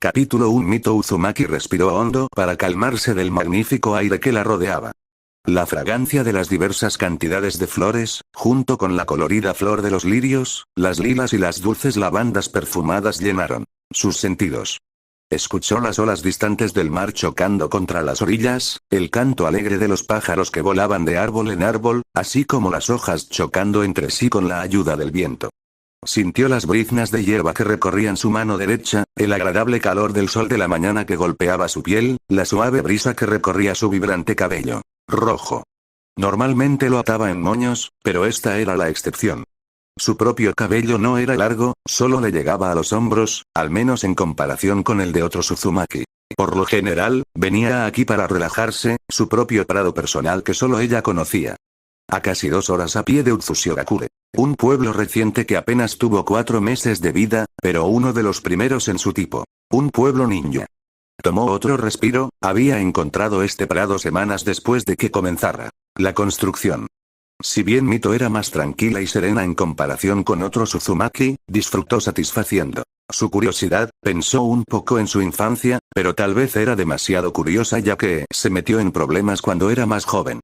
Capítulo 1. Mito Uzumaki respiró hondo para calmarse del magnífico aire que la rodeaba. La fragancia de las diversas cantidades de flores, junto con la colorida flor de los lirios, las lilas y las dulces lavandas perfumadas llenaron sus sentidos. Escuchó las olas distantes del mar chocando contra las orillas, el canto alegre de los pájaros que volaban de árbol en árbol, así como las hojas chocando entre sí con la ayuda del viento. Sintió las briznas de hierba que recorrían su mano derecha, el agradable calor del sol de la mañana que golpeaba su piel, la suave brisa que recorría su vibrante cabello rojo. Normalmente lo ataba en moños, pero esta era la excepción. Su propio cabello no era largo, solo le llegaba a los hombros, al menos en comparación con el de otros Uzumaki. Por lo general, venía aquí para relajarse, su propio prado personal que solo ella conocía. A casi 2 horas a pie de Utsushigakure, un pueblo reciente que apenas tuvo 4 meses de vida, pero uno de los primeros en su tipo. Un pueblo ninja. Tomó otro respiro, había encontrado este prado semanas después de que comenzara la construcción. Si bien Mito era más tranquila y serena en comparación con otros Uzumaki, disfrutó satisfaciendo su curiosidad, pensó un poco en su infancia, pero tal vez era demasiado curiosa ya que se metió en problemas cuando era más joven.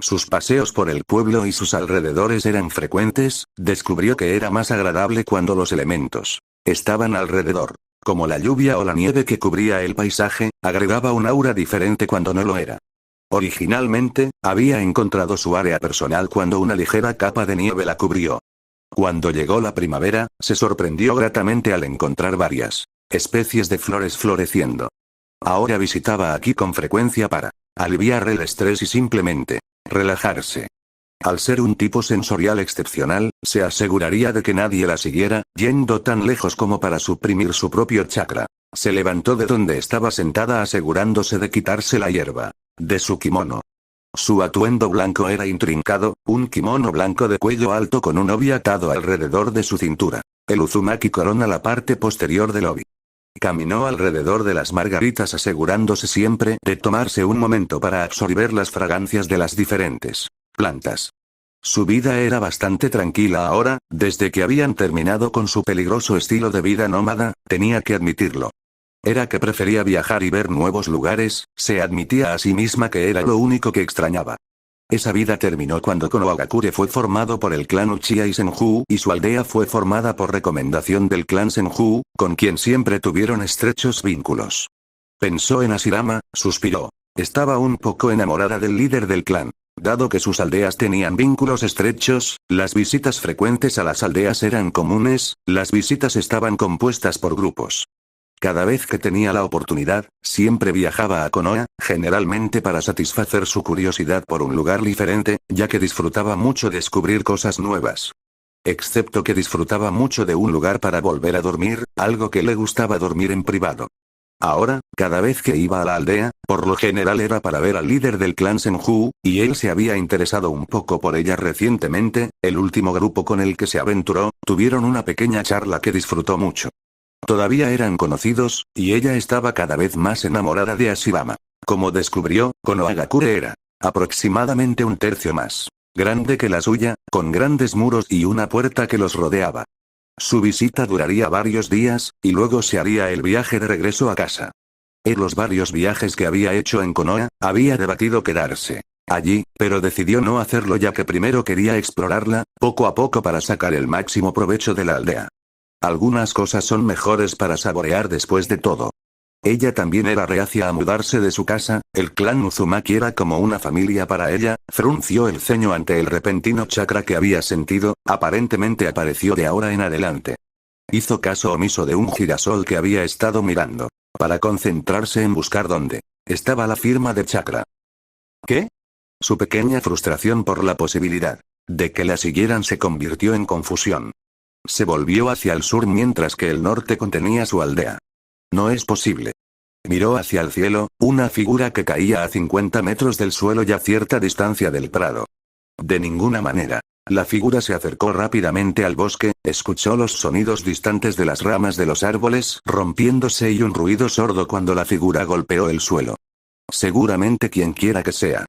Sus paseos por el pueblo y sus alrededores eran frecuentes, descubrió que era más agradable cuando los elementos estaban alrededor. Como la lluvia o la nieve que cubría el paisaje, agregaba un aura diferente cuando no lo era. Originalmente, había encontrado su área personal cuando una ligera capa de nieve la cubrió. Cuando llegó la primavera, se sorprendió gratamente al encontrar varias especies de flores floreciendo. Ahora visitaba aquí con frecuencia para aliviar el estrés y simplemente relajarse. Al ser un tipo sensorial excepcional, se aseguraría de que nadie la siguiera, yendo tan lejos como para suprimir su propio chakra. Se levantó de donde estaba sentada asegurándose de quitarse la hierba de su kimono. Su atuendo blanco era intrincado, un kimono blanco de cuello alto con un obi atado alrededor de su cintura. El Uzumaki corona la parte posterior del obi. Caminó alrededor de las margaritas asegurándose siempre de tomarse un momento para absorber las fragancias de las diferentes plantas. Su vida era bastante tranquila ahora, desde que habían terminado con su peligroso estilo de vida nómada, tenía que admitirlo. Era que prefería viajar y ver nuevos lugares, se admitía a sí misma que era lo único que extrañaba. Esa vida terminó cuando Konohagakure fue formado por el clan Uchiha y Senju y su aldea fue formada por recomendación del clan Senju, con quien siempre tuvieron estrechos vínculos. Pensó en Hashirama, suspiró. Estaba un poco enamorada del líder del clan. Dado que sus aldeas tenían vínculos estrechos, las visitas frecuentes a las aldeas eran comunes, las visitas estaban compuestas por grupos. Cada vez que tenía la oportunidad, siempre viajaba a Konoha, generalmente para satisfacer su curiosidad por un lugar diferente, ya que disfrutaba mucho descubrir cosas nuevas. Excepto que disfrutaba mucho de un lugar para volver a dormir, algo que le gustaba dormir en privado. Ahora, cada vez que iba a la aldea, por lo general era para ver al líder del clan Senju, y él se había interesado un poco por ella recientemente, el último grupo con el que se aventuró, tuvieron una pequeña charla que disfrutó mucho. Todavía eran conocidos, y ella estaba cada vez más enamorada de Hashirama. Como descubrió, Konohagakure era aproximadamente 1/3 más grande que la suya, con grandes muros y una puerta que los rodeaba. Su visita duraría varios días, y luego se haría el viaje de regreso a casa. En los varios viajes que había hecho en Konoha, había debatido quedarse allí, pero decidió no hacerlo ya que primero quería explorarla, poco a poco para sacar el máximo provecho de la aldea. Algunas cosas son mejores para saborear después de todo. Ella también era reacia a mudarse de su casa, el clan Uzumaki era como una familia para ella, frunció el ceño ante el repentino chakra que había sentido, aparentemente apareció de ahora en adelante. Hizo caso omiso de un girasol que había estado mirando, para concentrarse en buscar dónde estaba la firma de chakra. ¿Qué? Su pequeña frustración por la posibilidad de que la siguieran se convirtió en confusión. Se volvió hacia el sur mientras que el norte contenía su aldea. No es posible. Miró hacia el cielo, una figura que caía a 50 metros del suelo y a cierta distancia del prado. De ninguna manera. La figura se acercó rápidamente al bosque, escuchó los sonidos distantes de las ramas de los árboles rompiéndose y un ruido sordo cuando la figura golpeó el suelo. Seguramente quien quiera que sea.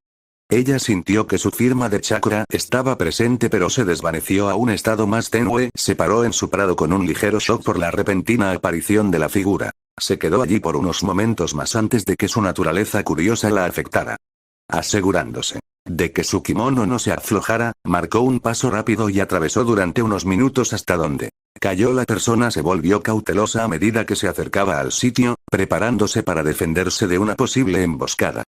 Ella sintió que su firma de chakra estaba presente pero se desvaneció a un estado más tenue, se paró en su prado con un ligero shock por la repentina aparición de la figura. Se quedó allí por unos momentos más antes de que su naturaleza curiosa la afectara. Asegurándose de que su kimono no se aflojara, marcó un paso rápido y atravesó durante unos minutos hasta donde cayó. La persona se volvió cautelosa a medida que se acercaba al sitio, preparándose para defenderse de una posible emboscada.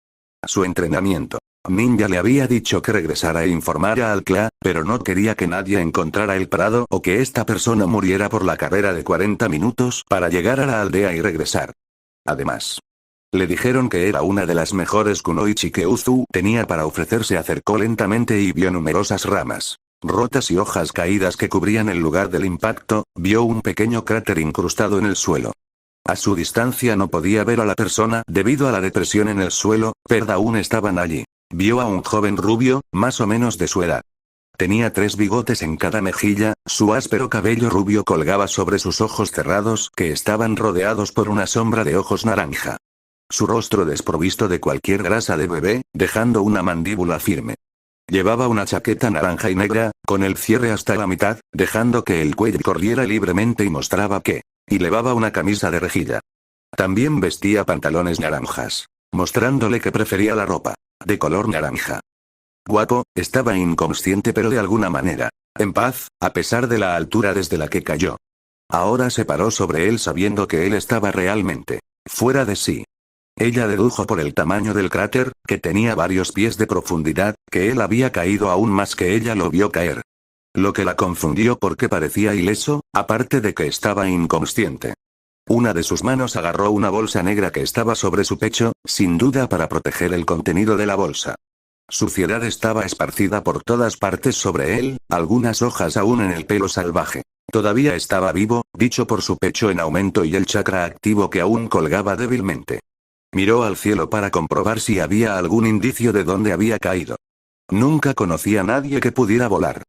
Su entrenamiento ninja le había dicho que regresara e informara al clan, pero no quería que nadie encontrara el parado o que esta persona muriera por la carrera de 40 minutos para llegar a la aldea y regresar. Además, le dijeron que era una de las mejores kunoichi que Uzu tenía para ofrecerse. Acercó lentamente y vio numerosas ramas rotas y hojas caídas que cubrían el lugar del impacto. Vio un pequeño cráter incrustado en el suelo. A su distancia no podía ver a la persona debido a la depresión en el suelo, pero aún estaban allí. Vio a un joven rubio, más o menos de su edad. Tenía 3 bigotes en cada mejilla, su áspero cabello rubio colgaba sobre sus ojos cerrados que estaban rodeados por una sombra de ojos naranja. Su rostro desprovisto de cualquier grasa de bebé, dejando una mandíbula firme. Llevaba una chaqueta naranja y negra, con el cierre hasta la mitad, dejando que el cuello corriera libremente y mostraba que llevaba una camisa de rejilla. También vestía pantalones naranjas, mostrándole que prefería la ropa de color naranja. Guapo, estaba inconsciente pero de alguna manera en paz, a pesar de la altura desde la que cayó. Ahora se paró sobre él sabiendo que él estaba realmente fuera de sí. Ella dedujo por el tamaño del cráter, que tenía varios pies de profundidad, que él había caído aún más que ella lo vio caer. Lo que la confundió porque parecía ileso, aparte de que estaba inconsciente. Una de sus manos agarró una bolsa negra que estaba sobre su pecho, sin duda para proteger el contenido de la bolsa. Suciedad estaba esparcida por todas partes sobre él, algunas hojas aún en el pelo salvaje. Todavía estaba vivo, dicho por su pecho en aumento y el chakra activo que aún colgaba débilmente. Miró al cielo para comprobar si había algún indicio de dónde había caído. Nunca conocía a nadie que pudiera volar.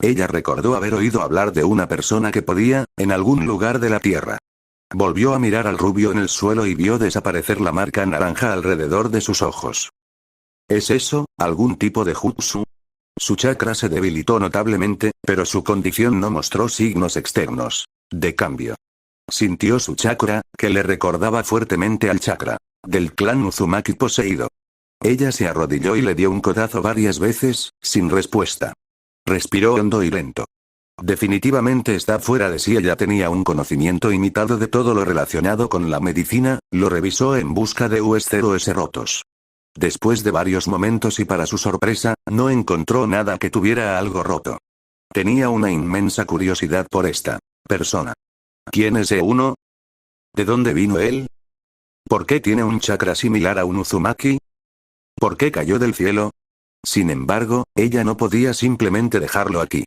Ella recordó haber oído hablar de una persona que podía, en algún lugar de la tierra. Volvió a mirar al rubio en el suelo y vio desaparecer la marca naranja alrededor de sus ojos. ¿Es eso, algún tipo de jutsu? Su chakra se debilitó notablemente, pero su condición no mostró signos externos de cambio. Sintió su chakra, que le recordaba fuertemente al chakra del clan Uzumaki poseído. Ella se arrodilló y le dio un codazo varias veces, sin respuesta. Respiró hondo y lento. Definitivamente está fuera de sí. Ella tenía un conocimiento limitado de todo lo relacionado con la medicina, lo revisó en busca de US0S rotos. Después de varios momentos y para su sorpresa, no encontró nada que tuviera algo roto. Tenía una inmensa curiosidad por esta persona. ¿Quién es E1? ¿De dónde vino él? ¿Por qué tiene un chakra similar a un Uzumaki? ¿Por qué cayó del cielo? Sin embargo, ella no podía simplemente dejarlo aquí.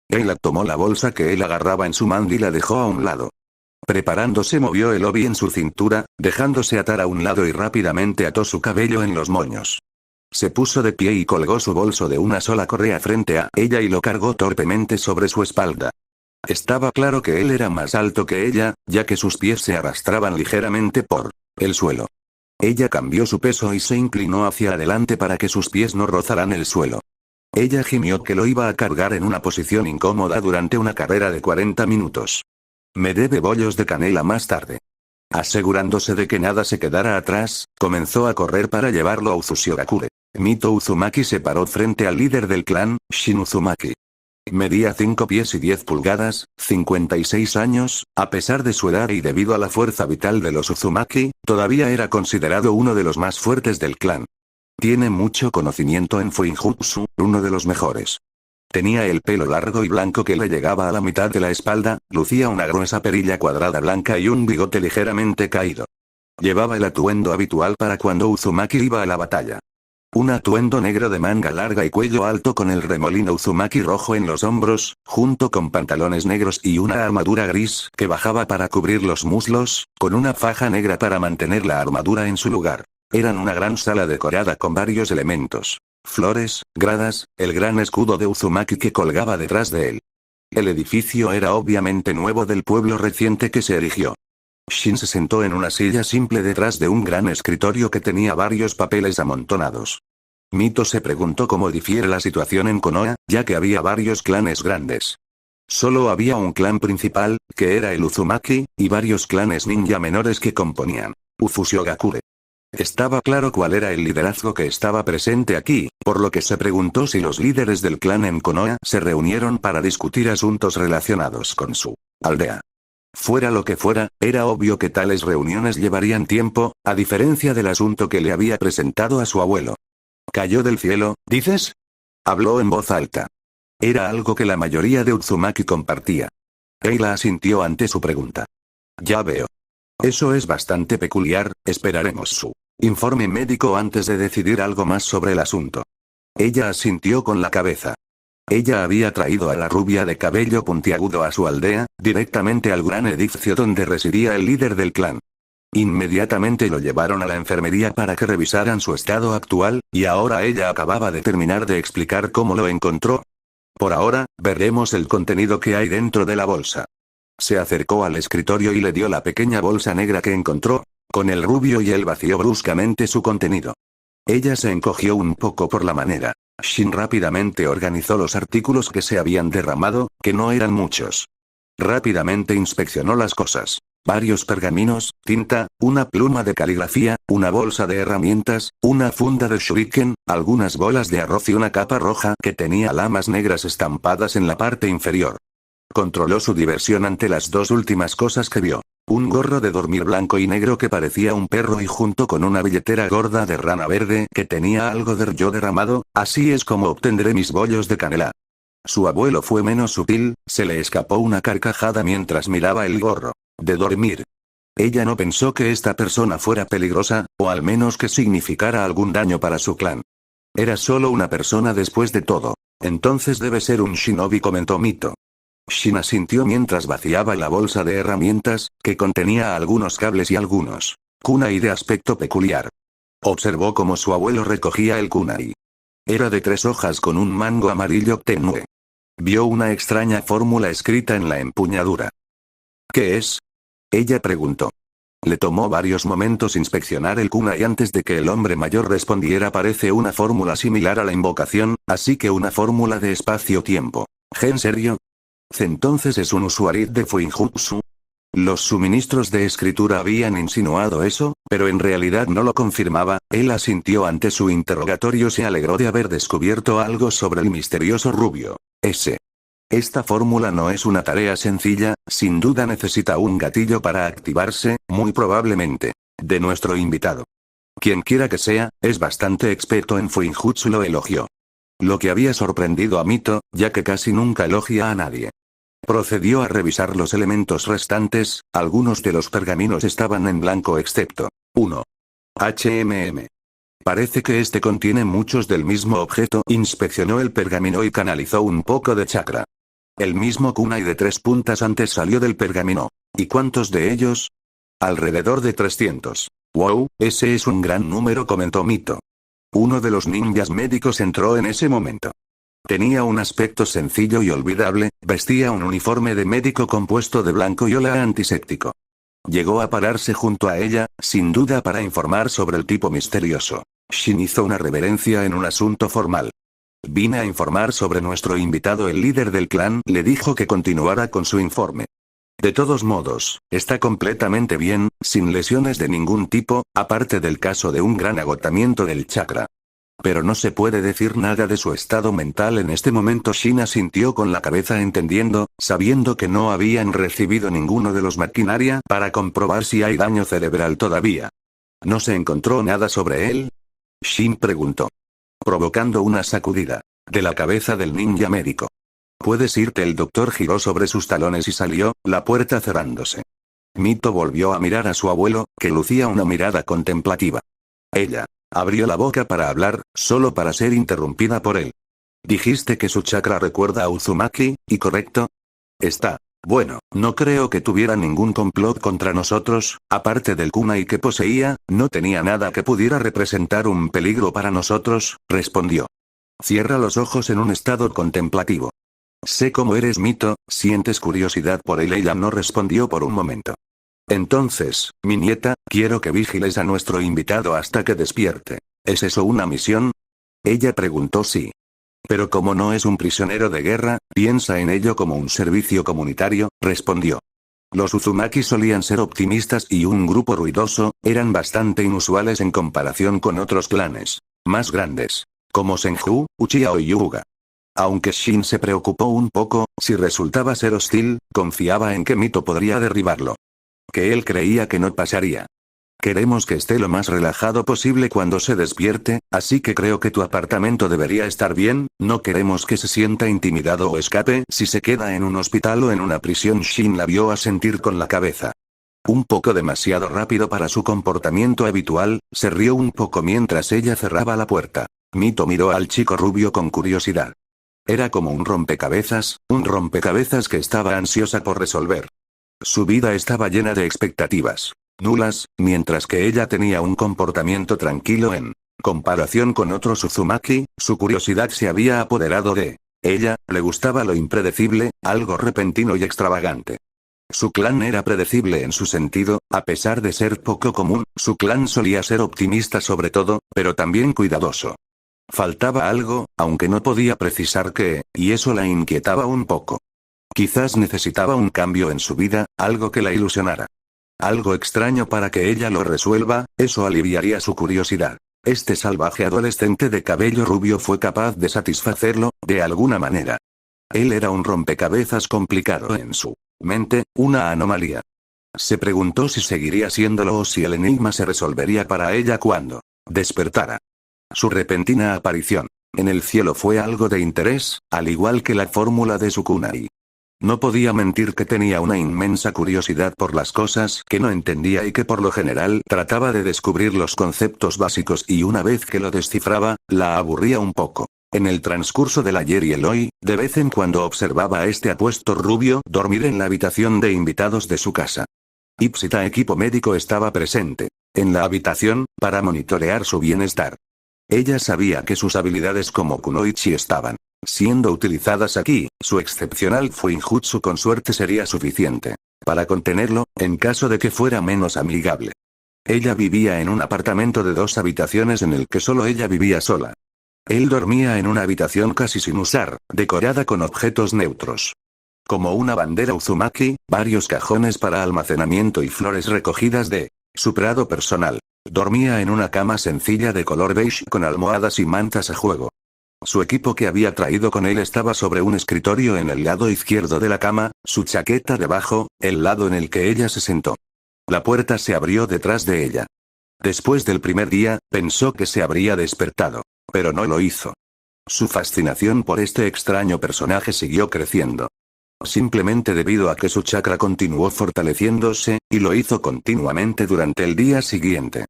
Ella tomó la bolsa que él agarraba en su mano y la dejó a un lado. Preparándose movió el obi en su cintura, dejándose atar a un lado y rápidamente ató su cabello en los moños. Se puso de pie y colgó su bolso de una sola correa frente a ella y lo cargó torpemente sobre su espalda. Estaba claro que él era más alto que ella, ya que sus pies se arrastraban ligeramente por el suelo. Ella cambió su peso y se inclinó hacia adelante para que sus pies no rozaran el suelo. Ella gimió que lo iba a cargar en una posición incómoda durante una carrera de 40 minutos. Me debe bollos de canela más tarde. Asegurándose de que nada se quedara atrás, comenzó a correr para llevarlo a Uzushiogakure. Mito Uzumaki se paró frente al líder del clan, Shin Uzumaki. Medía 5 pies y 10 pulgadas, 56 años, a pesar de su edad y debido a la fuerza vital de los Uzumaki, todavía era considerado uno de los más fuertes del clan. Tiene mucho conocimiento en Fuinjutsu, uno de los mejores. Tenía el pelo largo y blanco que le llegaba a la mitad de la espalda, lucía una gruesa perilla cuadrada blanca y un bigote ligeramente caído. Llevaba el atuendo habitual para cuando Uzumaki iba a la batalla. Un atuendo negro de manga larga y cuello alto con el remolino Uzumaki rojo en los hombros, junto con pantalones negros y una armadura gris que bajaba para cubrir los muslos, con una faja negra para mantener la armadura en su lugar. Eran una gran sala decorada con varios elementos. Flores, gradas, el gran escudo de Uzumaki que colgaba detrás de él. El edificio era obviamente nuevo del pueblo reciente que se erigió. Shin se sentó en una silla simple detrás de un gran escritorio que tenía varios papeles amontonados. Mito se preguntó cómo difiere la situación en Konoha, ya que había varios clanes grandes. Solo había un clan principal, que era el Uzumaki, y varios clanes ninja menores que componían Ufushigakure. Estaba claro cuál era el liderazgo que estaba presente aquí, por lo que se preguntó si los líderes del clan en Konoha se reunieron para discutir asuntos relacionados con su aldea. Fuera lo que fuera, era obvio que tales reuniones llevarían tiempo, a diferencia del asunto que le había presentado a su abuelo. ¿Cayó del cielo, dices? Habló en voz alta. Era algo que la mayoría de Uzumaki compartía. Eila asintió ante su pregunta. Ya veo. Eso es bastante peculiar, esperaremos su informe médico antes de decidir algo más sobre el asunto. Ella asintió con la cabeza. Ella había traído a la rubia de cabello puntiagudo a su aldea, directamente al gran edificio donde residía el líder del clan. Inmediatamente lo llevaron a la enfermería para que revisaran su estado actual, y ahora ella acababa de terminar de explicar cómo lo encontró. Por ahora, veremos el contenido que hay dentro de la bolsa. Se acercó al escritorio y le dio la pequeña bolsa negra que encontró, con el rubio y él vació bruscamente su contenido. Ella se encogió un poco por la manera. Shin rápidamente organizó los artículos que se habían derramado, que no eran muchos. Rápidamente inspeccionó las cosas. Varios pergaminos, tinta, una pluma de caligrafía, una bolsa de herramientas, una funda de shuriken, algunas bolas de arroz y una capa roja que tenía lamas negras estampadas en la parte inferior. Controló su diversión ante las dos últimas cosas que vio. Un gorro de dormir blanco y negro que parecía un perro y junto con una billetera gorda de rana verde que tenía algo de yo derramado, así es como obtendré mis bollos de canela. Su abuelo fue menos sutil, se le escapó una carcajada mientras miraba el gorro de dormir. Ella no pensó que esta persona fuera peligrosa, o al menos que significara algún daño para su clan. Era solo una persona después de todo. Entonces debe ser un shinobi, comentó Mito. Shin asintió mientras vaciaba la bolsa de herramientas, que contenía algunos cables y algunos kunai de aspecto peculiar. Observó cómo su abuelo recogía el kunai. Era de 3 hojas con un mango amarillo tenue. Vio una extraña fórmula escrita en la empuñadura. ¿Qué es? Ella preguntó. Le tomó varios momentos inspeccionar el kunai antes de que el hombre mayor respondiera. Parece una fórmula similar a la invocación, así que una fórmula de espacio-tiempo. ¿En serio? Entonces es un usuario de Fuinjutsu. Los suministros de escritura habían insinuado eso, pero en realidad no lo confirmaba. Él asintió ante su interrogatorio. Se alegró de haber descubierto algo sobre el misterioso rubio. Esta fórmula no es una tarea sencilla, sin duda necesita un gatillo para activarse, muy probablemente de nuestro invitado. Quien quiera que sea, es bastante experto en Fuinjutsu, lo elogió. Lo que había sorprendido a Mito, ya que casi nunca elogia a nadie. Procedió a revisar los elementos restantes, algunos de los pergaminos estaban en blanco excepto 1. Parece que este contiene muchos del mismo objeto. Inspeccionó el pergamino y canalizó un poco de chakra. El mismo kunai de 3 puntas antes salió del pergamino. ¿Y cuántos de ellos? Alrededor de 300. Wow, ese es un gran número, comentó Mito. Uno de los ninjas médicos entró en ese momento. Tenía un aspecto sencillo y olvidable, vestía un uniforme de médico compuesto de blanco y olor antiséptico. Llegó a pararse junto a ella, sin duda para informar sobre el tipo misterioso. Shin hizo una reverencia en un asunto formal. Vine a informar sobre nuestro invitado. El líder del clan le dijo que continuara con su informe. De todos modos, está completamente bien, sin lesiones de ningún tipo, aparte del caso de un gran agotamiento del chakra. Pero no se puede decir nada de su estado mental en este momento. Shin asintió con la cabeza entendiendo, sabiendo que no habían recibido ninguno de los maquinaria para comprobar si hay daño cerebral todavía. ¿No se encontró nada sobre él? Shin preguntó. Provocando una sacudida de la cabeza del ninja médico. ¿Puedes irte? El doctor giró sobre sus talones y salió, la puerta cerrándose. Mito volvió a mirar a su abuelo, que lucía una mirada contemplativa. Ella abrió la boca para hablar, solo para ser interrumpida por él. Dijiste que su chakra recuerda a Uzumaki, ¿y correcto? Está. Bueno, no creo que tuviera ningún complot contra nosotros, aparte del kunai que poseía, no tenía nada que pudiera representar un peligro para nosotros, respondió. Cierra los ojos en un estado contemplativo. Sé cómo eres, Mito, sientes curiosidad por él. Ella no respondió por un momento. Entonces, mi nieta, quiero que vigiles a nuestro invitado hasta que despierte. ¿Es eso una misión? Ella preguntó. Sí. Pero como no es un prisionero de guerra, piensa en ello como un servicio comunitario, respondió. Los Uzumaki solían ser optimistas y un grupo ruidoso, eran bastante inusuales en comparación con otros clanes más grandes, como Senju, Uchiha o Hyuga. Aunque Shin se preocupó un poco, si resultaba ser hostil, confiaba en que Mito podría derribarlo. Que él creía que no pasaría. Queremos que esté lo más relajado posible cuando se despierte, así que creo que tu apartamento debería estar bien, no queremos que se sienta intimidado o escape si se queda en un hospital o en una prisión. Shin la vio asentir con la cabeza. Un poco demasiado rápido para su comportamiento habitual, se rió un poco mientras ella cerraba la puerta. Mito miró al chico rubio con curiosidad. Era como un rompecabezas que estaba ansiosa por resolver. Su vida estaba llena de expectativas nulas, mientras que ella tenía un comportamiento tranquilo en comparación con otros Uzumaki, su curiosidad se había apoderado de ella, le gustaba lo impredecible, algo repentino y extravagante. Su clan era predecible en su sentido, a pesar de ser poco común, su clan solía ser optimista sobre todo, pero también cuidadoso. Faltaba algo, aunque no podía precisar qué, y eso la inquietaba un poco. Quizás necesitaba un cambio en su vida, algo que la ilusionara. Algo extraño para que ella lo resuelva, eso aliviaría su curiosidad. Este salvaje adolescente de cabello rubio fue capaz de satisfacerlo, de alguna manera. Él era un rompecabezas complicado en su mente, una anomalía. Se preguntó si seguiría siéndolo o si el enigma se resolvería para ella cuando despertara. Su repentina aparición en el cielo fue algo de interés, al igual que la fórmula de su kunai. No podía mentir que tenía una inmensa curiosidad por las cosas que no entendía y que por lo general trataba de descubrir los conceptos básicos y una vez que lo descifraba, la aburría un poco. En el transcurso del ayer y el hoy, de vez en cuando observaba a este apuesto rubio dormir en la habitación de invitados de su casa. Ipsita equipo médico estaba presente en la habitación, para monitorear su bienestar. Ella sabía que sus habilidades como kunoichi estaban siendo utilizadas aquí, su excepcional fuinjutsu con suerte sería suficiente para contenerlo, en caso de que fuera menos amigable. Ella vivía en un apartamento de 2 habitaciones en el que solo ella vivía sola. Él dormía en una habitación casi sin usar, decorada con objetos neutros. Como una bandera Uzumaki, varios cajones para almacenamiento y flores recogidas de su prado personal. Dormía en una cama sencilla de color beige con almohadas y mantas a juego. Su equipo que había traído con él estaba sobre un escritorio en el lado izquierdo de la cama, su chaqueta debajo, el lado en el que ella se sentó. La puerta se abrió detrás de ella. Después del primer día, pensó que se habría despertado, pero no lo hizo. Su fascinación por este extraño personaje siguió creciendo. Simplemente debido a que su chakra continuó fortaleciéndose, y lo hizo continuamente durante el día siguiente.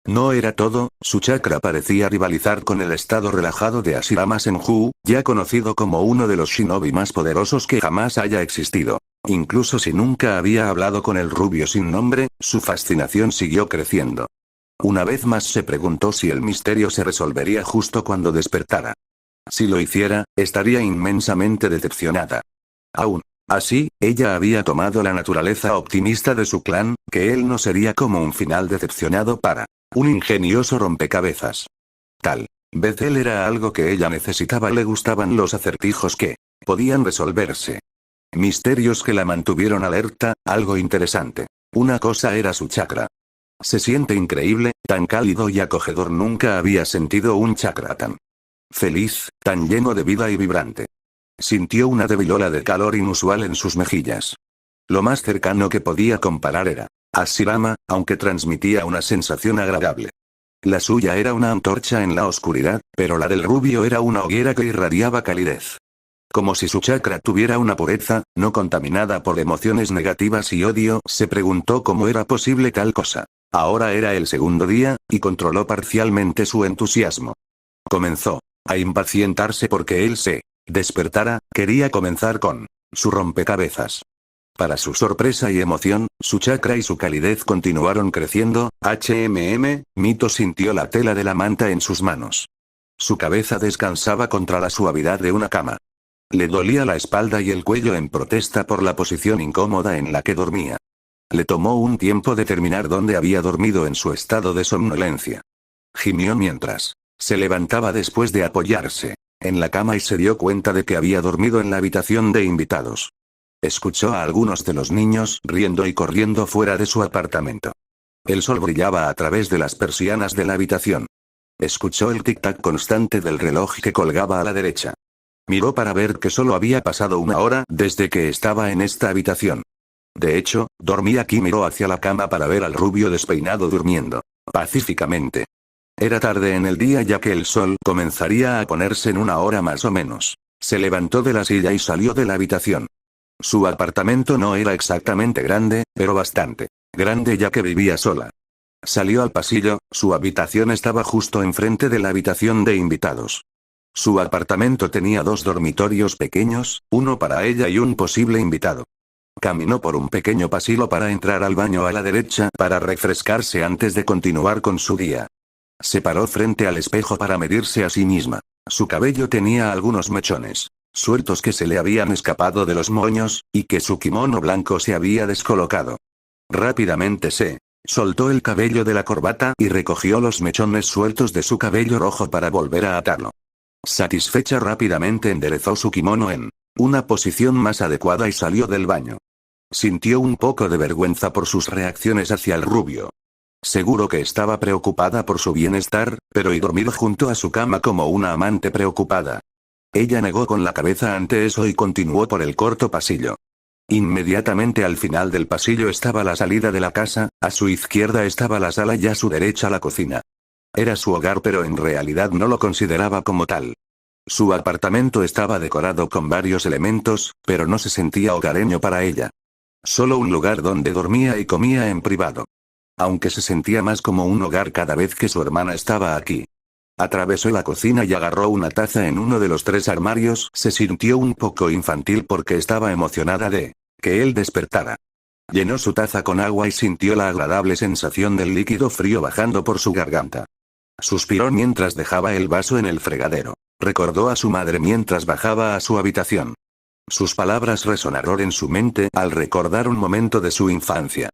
No era todo, su chakra parecía rivalizar con el estado relajado de Ashirama Senju, ya conocido como uno de los shinobi más poderosos que jamás haya existido. Incluso si nunca había hablado con el rubio sin nombre, su fascinación siguió creciendo. Una vez más se preguntó si el misterio se resolvería justo cuando despertara. Si lo hiciera, estaría inmensamente decepcionada. Aún así, ella había tomado la naturaleza optimista de su clan, que él no sería como un final decepcionado para un ingenioso rompecabezas. Tal vez él era algo que ella necesitaba. Le gustaban los acertijos que podían resolverse. Misterios que la mantuvieron alerta, algo interesante. Una cosa era su chakra. Se siente increíble, tan cálido y acogedor. Nunca había sentido un chakra tan feliz, tan lleno de vida y vibrante. Sintió una débil ola de calor inusual en sus mejillas. Lo más cercano que podía comparar era Ashirama, aunque transmitía una sensación agradable. La suya era una antorcha en la oscuridad, pero la del rubio era una hoguera que irradiaba calidez. Como si su chakra tuviera una pureza, no contaminada por emociones negativas y odio. Se preguntó cómo era posible tal cosa. Ahora era el segundo día, y controló parcialmente su entusiasmo. Comenzó a impacientarse porque él se despertara, quería comenzar con su rompecabezas. Para su sorpresa y emoción, su chakra y su calidez continuaron creciendo. Mito sintió la tela de la manta en sus manos. Su cabeza descansaba contra la suavidad de una cama. Le dolía la espalda y el cuello en protesta por la posición incómoda en la que dormía. Le tomó un tiempo determinar dónde había dormido en su estado de somnolencia. Gimió mientras se levantaba después de apoyarse en la cama y se dio cuenta de que había dormido en la habitación de invitados. Escuchó a algunos de los niños riendo y corriendo fuera de su apartamento. El sol brillaba a través de las persianas de la habitación. Escuchó el tic-tac constante del reloj que colgaba a la derecha. Miró para ver que solo había pasado una hora desde que estaba en esta habitación. De hecho, dormía aquí. Miró hacia la cama para ver al rubio despeinado durmiendo pacíficamente. Era tarde en el día ya que el sol comenzaría a ponerse en una hora más o menos. Se levantó de la silla y salió de la habitación. Su apartamento no era exactamente grande, pero bastante grande ya que vivía sola. Salió al pasillo, su habitación estaba justo enfrente de la habitación de invitados. Su apartamento tenía 2 dormitorios pequeños, uno para ella y un posible invitado. Caminó por un pequeño pasillo para entrar al baño a la derecha para refrescarse antes de continuar con su día. Se paró frente al espejo para medirse a sí misma. Su cabello tenía algunos mechones sueltos que se le habían escapado de los moños, y que su kimono blanco se había descolocado. Rápidamente se soltó el cabello de la corbata y recogió los mechones sueltos de su cabello rojo para volver a atarlo. Satisfecha rápidamente enderezó su kimono en una posición más adecuada y salió del baño. Sintió un poco de vergüenza por sus reacciones hacia el rubio. Seguro que estaba preocupada por su bienestar, pero y dormir junto a su cama como una amante preocupada. Ella negó con la cabeza ante eso y continuó por el corto pasillo. Inmediatamente al final del pasillo estaba la salida de la casa, a su izquierda estaba la sala y a su derecha la cocina. Era su hogar pero en realidad no lo consideraba como tal. Su apartamento estaba decorado con varios elementos, pero no se sentía hogareño para ella. Solo un lugar donde dormía y comía en privado. Aunque se sentía más como un hogar cada vez que su hermana estaba aquí. Atravesó la cocina y agarró una taza en uno de los 3 armarios. Se sintió un poco infantil porque estaba emocionada de que él despertara. Llenó su taza con agua y sintió la agradable sensación del líquido frío bajando por su garganta. Suspiró mientras dejaba el vaso en el fregadero. Recordó a su madre mientras bajaba a su habitación. Sus palabras resonaron en su mente al recordar un momento de su infancia.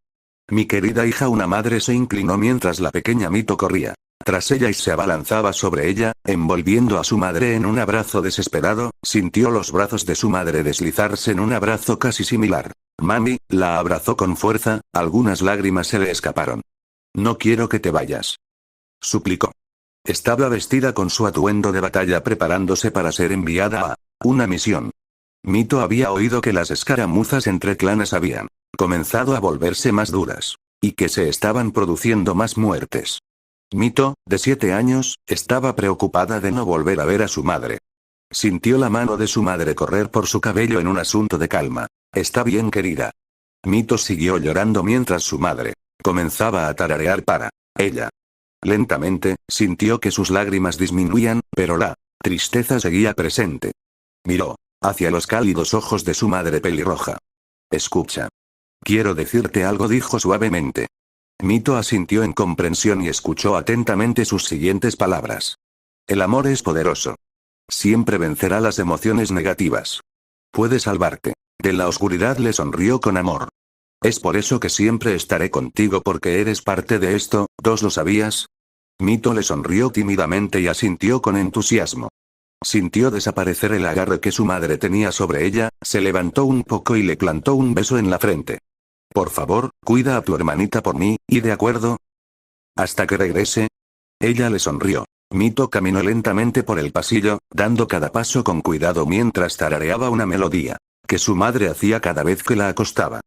Mi querida hija. Una madre se inclinó mientras la pequeña Mito corría tras ella y se abalanzaba sobre ella, envolviendo a su madre en un abrazo desesperado. Sintió los brazos de su madre deslizarse en un abrazo casi similar. Mami, la abrazó con fuerza, algunas lágrimas se le escaparon. No quiero que te vayas, suplicó. Estaba vestida con su atuendo de batalla preparándose para ser enviada a una misión. Mito había oído que las escaramuzas entre clanes habían comenzado a volverse más duras, y que se estaban produciendo más muertes. Mito, de 7 años, estaba preocupada de no volver a ver a su madre. Sintió la mano de su madre correr por su cabello en un asunto de calma. Está bien, querida. Mito siguió llorando mientras su madre comenzaba a tararear para ella. Lentamente, sintió que sus lágrimas disminuían, pero la tristeza seguía presente. Miró hacia los cálidos ojos de su madre pelirroja. Escucha. Quiero decirte algo, dijo suavemente. Mito asintió en comprensión y escuchó atentamente sus siguientes palabras. El amor es poderoso. Siempre vencerá las emociones negativas. Puede salvarte de la oscuridad. Le sonrió con amor. Es por eso que siempre estaré contigo porque eres parte de esto. ¿Dos lo sabías? Mito le sonrió tímidamente y asintió con entusiasmo. Sintió desaparecer el agarre que su madre tenía sobre ella, se levantó un poco y le plantó un beso en la frente. Por favor, cuida a tu hermanita por mí, ¿y de acuerdo? Hasta que regrese. Ella le sonrió. Mito caminó lentamente por el pasillo, dando cada paso con cuidado mientras tarareaba una melodía que su madre hacía cada vez que la acostaba.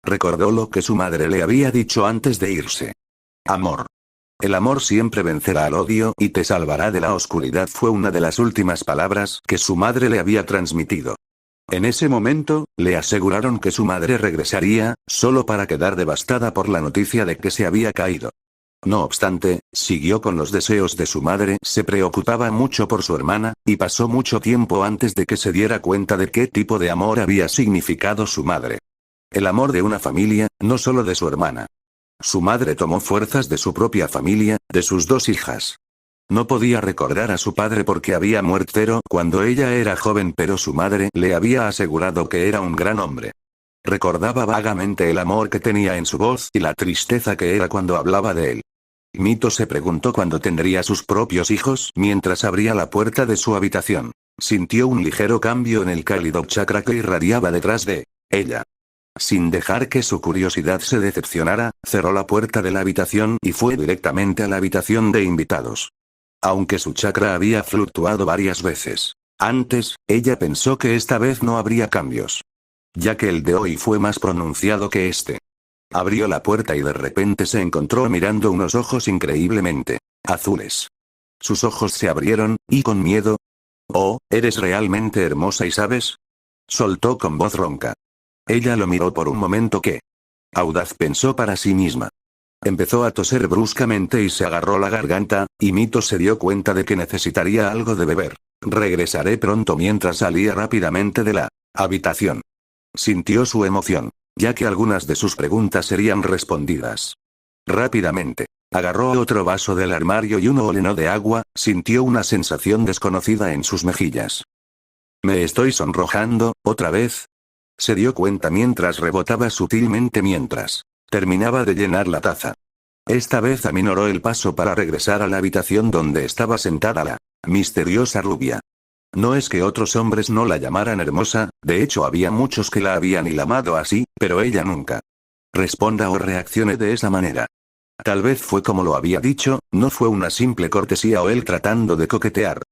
Recordó lo que su madre le había dicho antes de irse. Amor. El amor siempre vencerá al odio y te salvará de la oscuridad, fue una de las últimas palabras que su madre le había transmitido. En ese momento, le aseguraron que su madre regresaría, solo para quedar devastada por la noticia de que se había caído. No obstante, siguió con los deseos de su madre, se preocupaba mucho por su hermana, y pasó mucho tiempo antes de que se diera cuenta de qué tipo de amor había significado su madre. El amor de una familia, no solo de su hermana. Su madre tomó fuerzas de su propia familia, de sus 2 hijas. No podía recordar a su padre porque había muerto cuando ella era joven, pero su madre le había asegurado que era un gran hombre. Recordaba vagamente el amor que tenía en su voz y la tristeza que era cuando hablaba de él. Mito se preguntó cuándo tendría sus propios hijos mientras abría la puerta de su habitación. Sintió un ligero cambio en el cálido chakra que irradiaba detrás de ella. Sin dejar que su curiosidad se decepcionara, cerró la puerta de la habitación y fue directamente a la habitación de invitados. Aunque su chakra había fluctuado varias veces antes, ella pensó que esta vez no habría cambios, ya que el de hoy fue más pronunciado que este. Abrió la puerta y de repente se encontró mirando unos ojos increíblemente azules. Sus ojos se abrieron, y con miedo. «Oh, eres realmente hermosa y sabes», soltó con voz ronca. Ella lo miró por un momento. «¿Qué?» Audaz pensó para sí misma. Empezó a toser bruscamente y se agarró la garganta, y Mito se dio cuenta de que necesitaría algo de beber. «Regresaré pronto», mientras salía rápidamente de la habitación. Sintió su emoción, ya que algunas de sus preguntas serían respondidas. Rápidamente, agarró otro vaso del armario y uno lo llenó de agua, sintió una sensación desconocida en sus mejillas. «¿Me estoy sonrojando, otra vez?», se dio cuenta mientras rebotaba sutilmente mientras terminaba de llenar la taza. Esta vez aminoró el paso para regresar a la habitación donde estaba sentada la misteriosa rubia. No es que otros hombres no la llamaran hermosa, de hecho había muchos que la habían llamado así, pero ella nunca responda o reaccione de esa manera. Tal vez fue como lo había dicho, no fue una simple cortesía o él tratando de coquetear.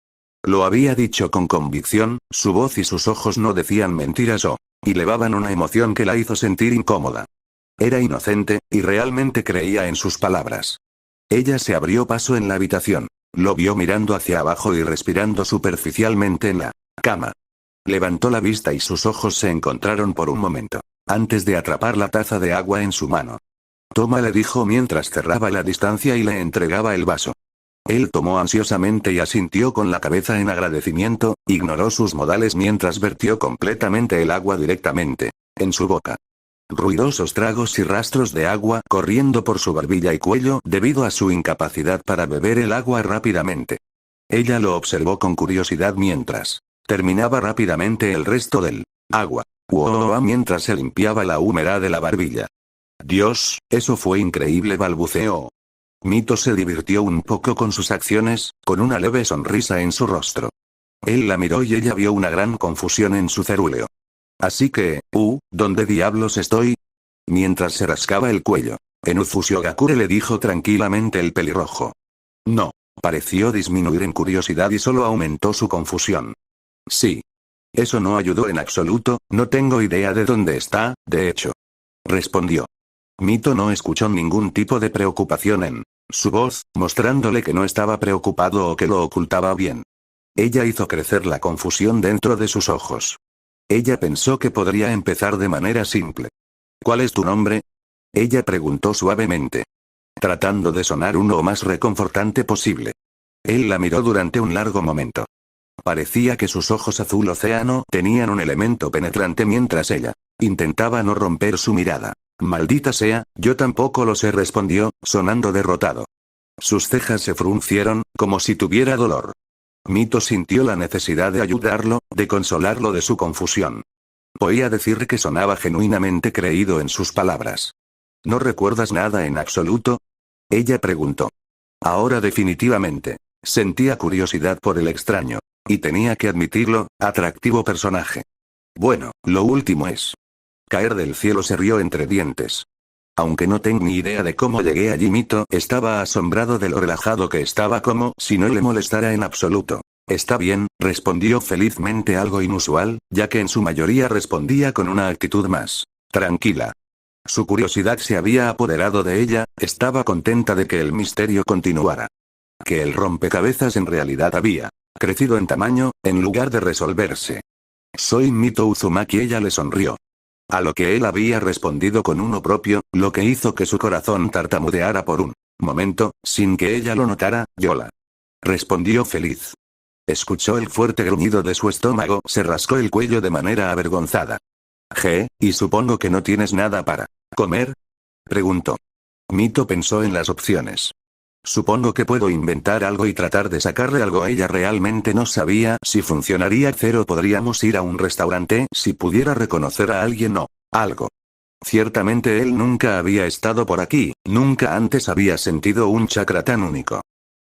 Lo había dicho con convicción, su voz y sus ojos no decían mentiras o elevaban una emoción que la hizo sentir incómoda. Era inocente, y realmente creía en sus palabras. Ella se abrió paso en la habitación. Lo vio mirando hacia abajo y respirando superficialmente en la cama. Levantó la vista y sus ojos se encontraron por un momento, antes de atrapar la taza de agua en su mano. «Toma», le dijo mientras cerraba la distancia y le entregaba el vaso. Él tomó ansiosamente y asintió con la cabeza en agradecimiento, ignoró sus modales mientras vertió completamente el agua directamente en su boca. Ruidosos tragos y rastros de agua corriendo por su barbilla y cuello debido a su incapacidad para beber el agua rápidamente. Ella lo observó con curiosidad mientras terminaba rápidamente el resto del agua. Wow, mientras se limpiaba la humedad de la barbilla. «Dios, eso fue increíble», balbuceó. Mito se divirtió un poco con sus acciones, con una leve sonrisa en su rostro. Él la miró y ella vio una gran confusión en su cerúleo. «Así que, ¿dónde diablos estoy?», mientras se rascaba el cuello. Fushigakure le dijo tranquilamente el pelirrojo. No. Pareció disminuir en curiosidad y solo aumentó su confusión. «Sí. Eso no ayudó en absoluto, no tengo idea de dónde está, de hecho», respondió. Mito no escuchó ningún tipo de preocupación en su voz, mostrándole que no estaba preocupado o que lo ocultaba bien. Ella hizo crecer la confusión dentro de sus ojos. Ella pensó que podría empezar de manera simple. «¿Cuál es tu nombre?», ella preguntó suavemente, tratando de sonar uno más reconfortante posible. Él la miró durante un largo momento. Parecía que sus ojos azul océano tenían un elemento penetrante mientras ella intentaba no romper su mirada. «Maldita sea, yo tampoco lo sé», respondió, sonando derrotado. Sus cejas se fruncieron, como si tuviera dolor. Mito sintió la necesidad de ayudarlo, de consolarlo de su confusión. Oía decir que sonaba genuinamente creído en sus palabras. «¿No recuerdas nada en absoluto?», ella preguntó. Ahora definitivamente sentía curiosidad por el extraño. Y tenía que admitirlo, atractivo personaje. «Bueno, lo último es caer del cielo», se rió entre dientes. «Aunque no tengo ni idea de cómo llegué allí». Mito estaba asombrado de lo relajado que estaba, como si no le molestara en absoluto. «Está bien», respondió felizmente, algo inusual, ya que en su mayoría respondía con una actitud más tranquila. Su curiosidad se había apoderado de ella, estaba contenta de que el misterio continuara. Que el rompecabezas en realidad había crecido en tamaño, en lugar de resolverse. «Soy Mito Uzumaki», ella le sonrió. A lo que él había respondido con uno propio, lo que hizo que su corazón tartamudeara por un momento, sin que ella lo notara. «Yola», respondió feliz. Escuchó el fuerte gruñido de su estómago, se rascó el cuello de manera avergonzada. «¿Y supongo que no tienes nada para comer?», preguntó. Mito pensó en las opciones. «Supongo que puedo inventar algo y tratar de sacarle algo». Ella realmente no sabía si funcionaría. «Cero, podríamos ir a un restaurante si pudiera reconocer a alguien o algo». Ciertamente él nunca había estado por aquí, nunca antes había sentido un chakra tan único.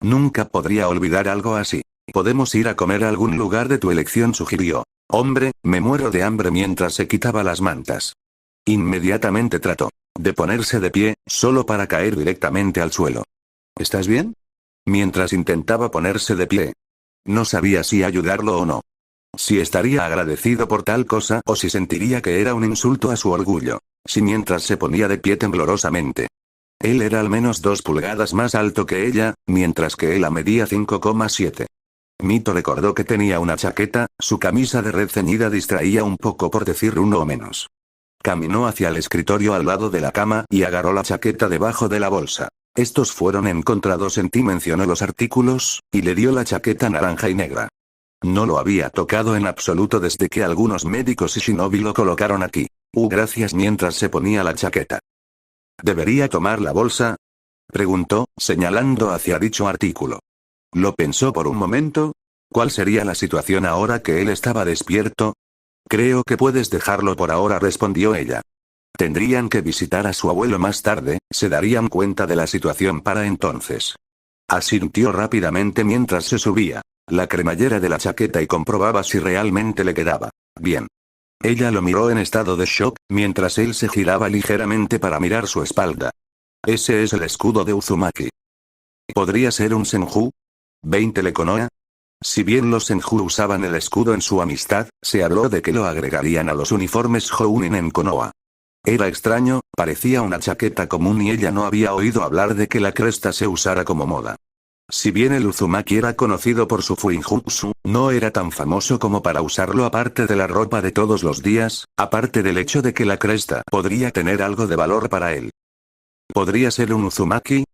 Nunca podría olvidar algo así. Podemos ir a comer a algún lugar de tu elección, sugirió. Hombre, me muero de hambre mientras se quitaba las mantas. Inmediatamente trató de ponerse de pie, solo para caer directamente al suelo. ¿Estás bien? Mientras intentaba ponerse de pie. No sabía si ayudarlo o no. Si estaría agradecido por tal cosa o si sentiría que era un insulto a su orgullo. Si mientras se ponía de pie temblorosamente. Él era al menos 2 pulgadas más alto que ella, mientras que ella medía 5,7. Mito recordó que tenía una chaqueta, su camisa de red ceñida distraía un poco por decir uno o menos. Caminó hacia el escritorio al lado de la cama y agarró la chaqueta debajo de la bolsa. Estos fueron encontrados en ti, mencionó los artículos, y le dio la chaqueta naranja y negra. No lo había tocado en absoluto desde que algunos médicos y Shinobi lo colocaron aquí. Gracias, mientras se ponía la chaqueta. ¿Debería tomar la bolsa?, preguntó, señalando hacia dicho artículo. Lo pensó por un momento. ¿Cuál sería la situación ahora que él estaba despierto? Creo que puedes dejarlo por ahora, respondió ella. Tendrían que visitar a su abuelo más tarde, se darían cuenta de la situación para entonces. Asintió rápidamente mientras se subía la cremallera de la chaqueta y comprobaba si realmente le quedaba bien. Ella lo miró en estado de shock, mientras él se giraba ligeramente para mirar su espalda. Ese es el escudo de Uzumaki. ¿Podría ser un Senju? ¿20 le Konoha? Si bien los Senju usaban el escudo en su amistad, se habló de que lo agregarían a los uniformes Jounin en Konoha. Era extraño, parecía una chaqueta común y ella no había oído hablar de que la cresta se usara como moda. Si bien el Uzumaki era conocido por su Fuinjutsu, no era tan famoso como para usarlo aparte de la ropa de todos los días, aparte del hecho de que la cresta podría tener algo de valor para él. ¿Podría ser un Uzumaki?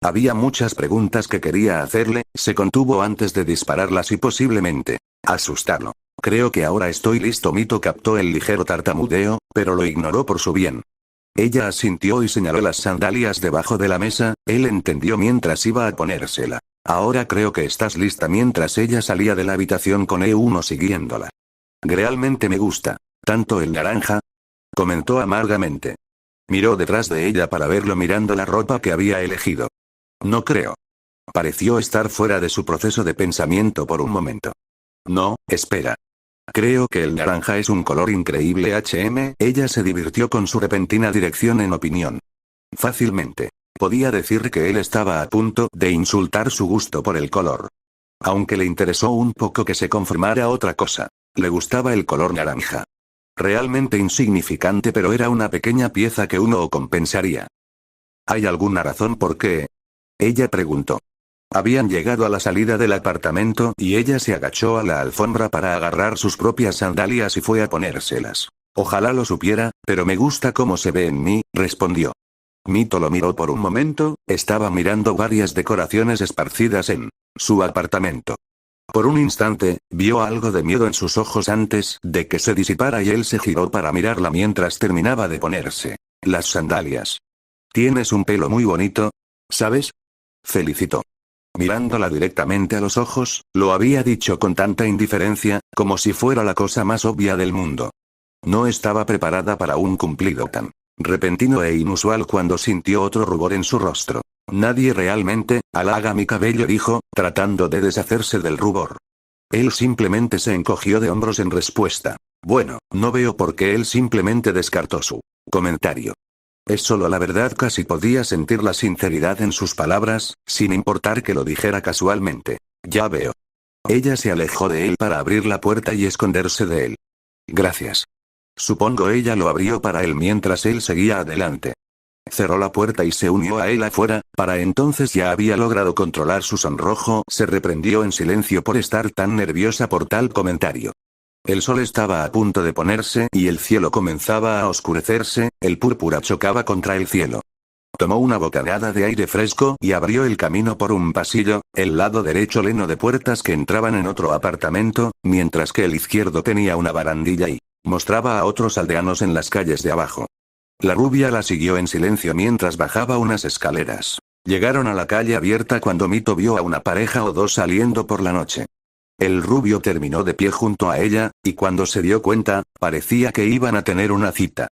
Había muchas preguntas que quería hacerle, se contuvo antes de dispararlas y posiblemente asustarlo. Creo que ahora estoy listo. Mito captó el ligero tartamudeo, pero lo ignoró por su bien. Ella asintió y señaló las sandalias debajo de la mesa, él entendió mientras iba a ponérsela. Ahora creo que estás lista, mientras ella salía de la habitación con E1 siguiéndola. Realmente me gusta. ¿Tanto el naranja?, comentó amargamente. Miró detrás de ella para verlo mirando la ropa que había elegido. No creo. Pareció estar fuera de su proceso de pensamiento por un momento. No, espera. Creo que el naranja es un color increíble. Ella se divirtió con su repentina dirección en opinión. Fácilmente. Podía decir que él estaba a punto de insultar su gusto por el color. Aunque le interesó un poco que se confirmara otra cosa. Le gustaba el color naranja. Realmente insignificante, pero era una pequeña pieza que uno compensaría. ¿Hay alguna razón por qué?, ella preguntó. Habían llegado a la salida del apartamento y ella se agachó a la alfombra para agarrar sus propias sandalias y fue a ponérselas. Ojalá lo supiera, pero me gusta cómo se ve en mí, respondió. Mito lo miró por un momento, estaba mirando varias decoraciones esparcidas en su apartamento. Por un instante, vio algo de miedo en sus ojos antes de que se disipara y él se giró para mirarla mientras terminaba de ponerse las sandalias. Tienes un pelo muy bonito, ¿sabes?, felicitó. Mirándola directamente a los ojos, lo había dicho con tanta indiferencia, como si fuera la cosa más obvia del mundo. No estaba preparada para un cumplido tan repentino e inusual cuando sintió otro rubor en su rostro. Nadie realmente halaga mi cabello, dijo, tratando de deshacerse del rubor. Él simplemente se encogió de hombros en respuesta. Bueno, no veo por qué. Él simplemente descartó su comentario. Es solo la verdad. Casi podía sentir la sinceridad en sus palabras, sin importar que lo dijera casualmente. Ya veo. Ella se alejó de él para abrir la puerta y esconderse de él. Gracias. Supongo ella lo abrió para él mientras él seguía adelante. Cerró la puerta y se unió a él afuera, para entonces ya había logrado controlar su sonrojo, se reprendió en silencio por estar tan nerviosa por tal comentario. El sol estaba a punto de ponerse y el cielo comenzaba a oscurecerse, el púrpura chocaba contra el cielo. Tomó una bocanada de aire fresco y abrió el camino por un pasillo, el lado derecho lleno de puertas que entraban en otro apartamento, mientras que el izquierdo tenía una barandilla y mostraba a otros aldeanos en las calles de abajo. La rubia la siguió en silencio mientras bajaba unas escaleras. Llegaron a la calle abierta cuando Mito vio a una pareja o dos saliendo por la noche. El rubio terminó de pie junto a ella, y cuando se dio cuenta, parecía que iban a tener una cita.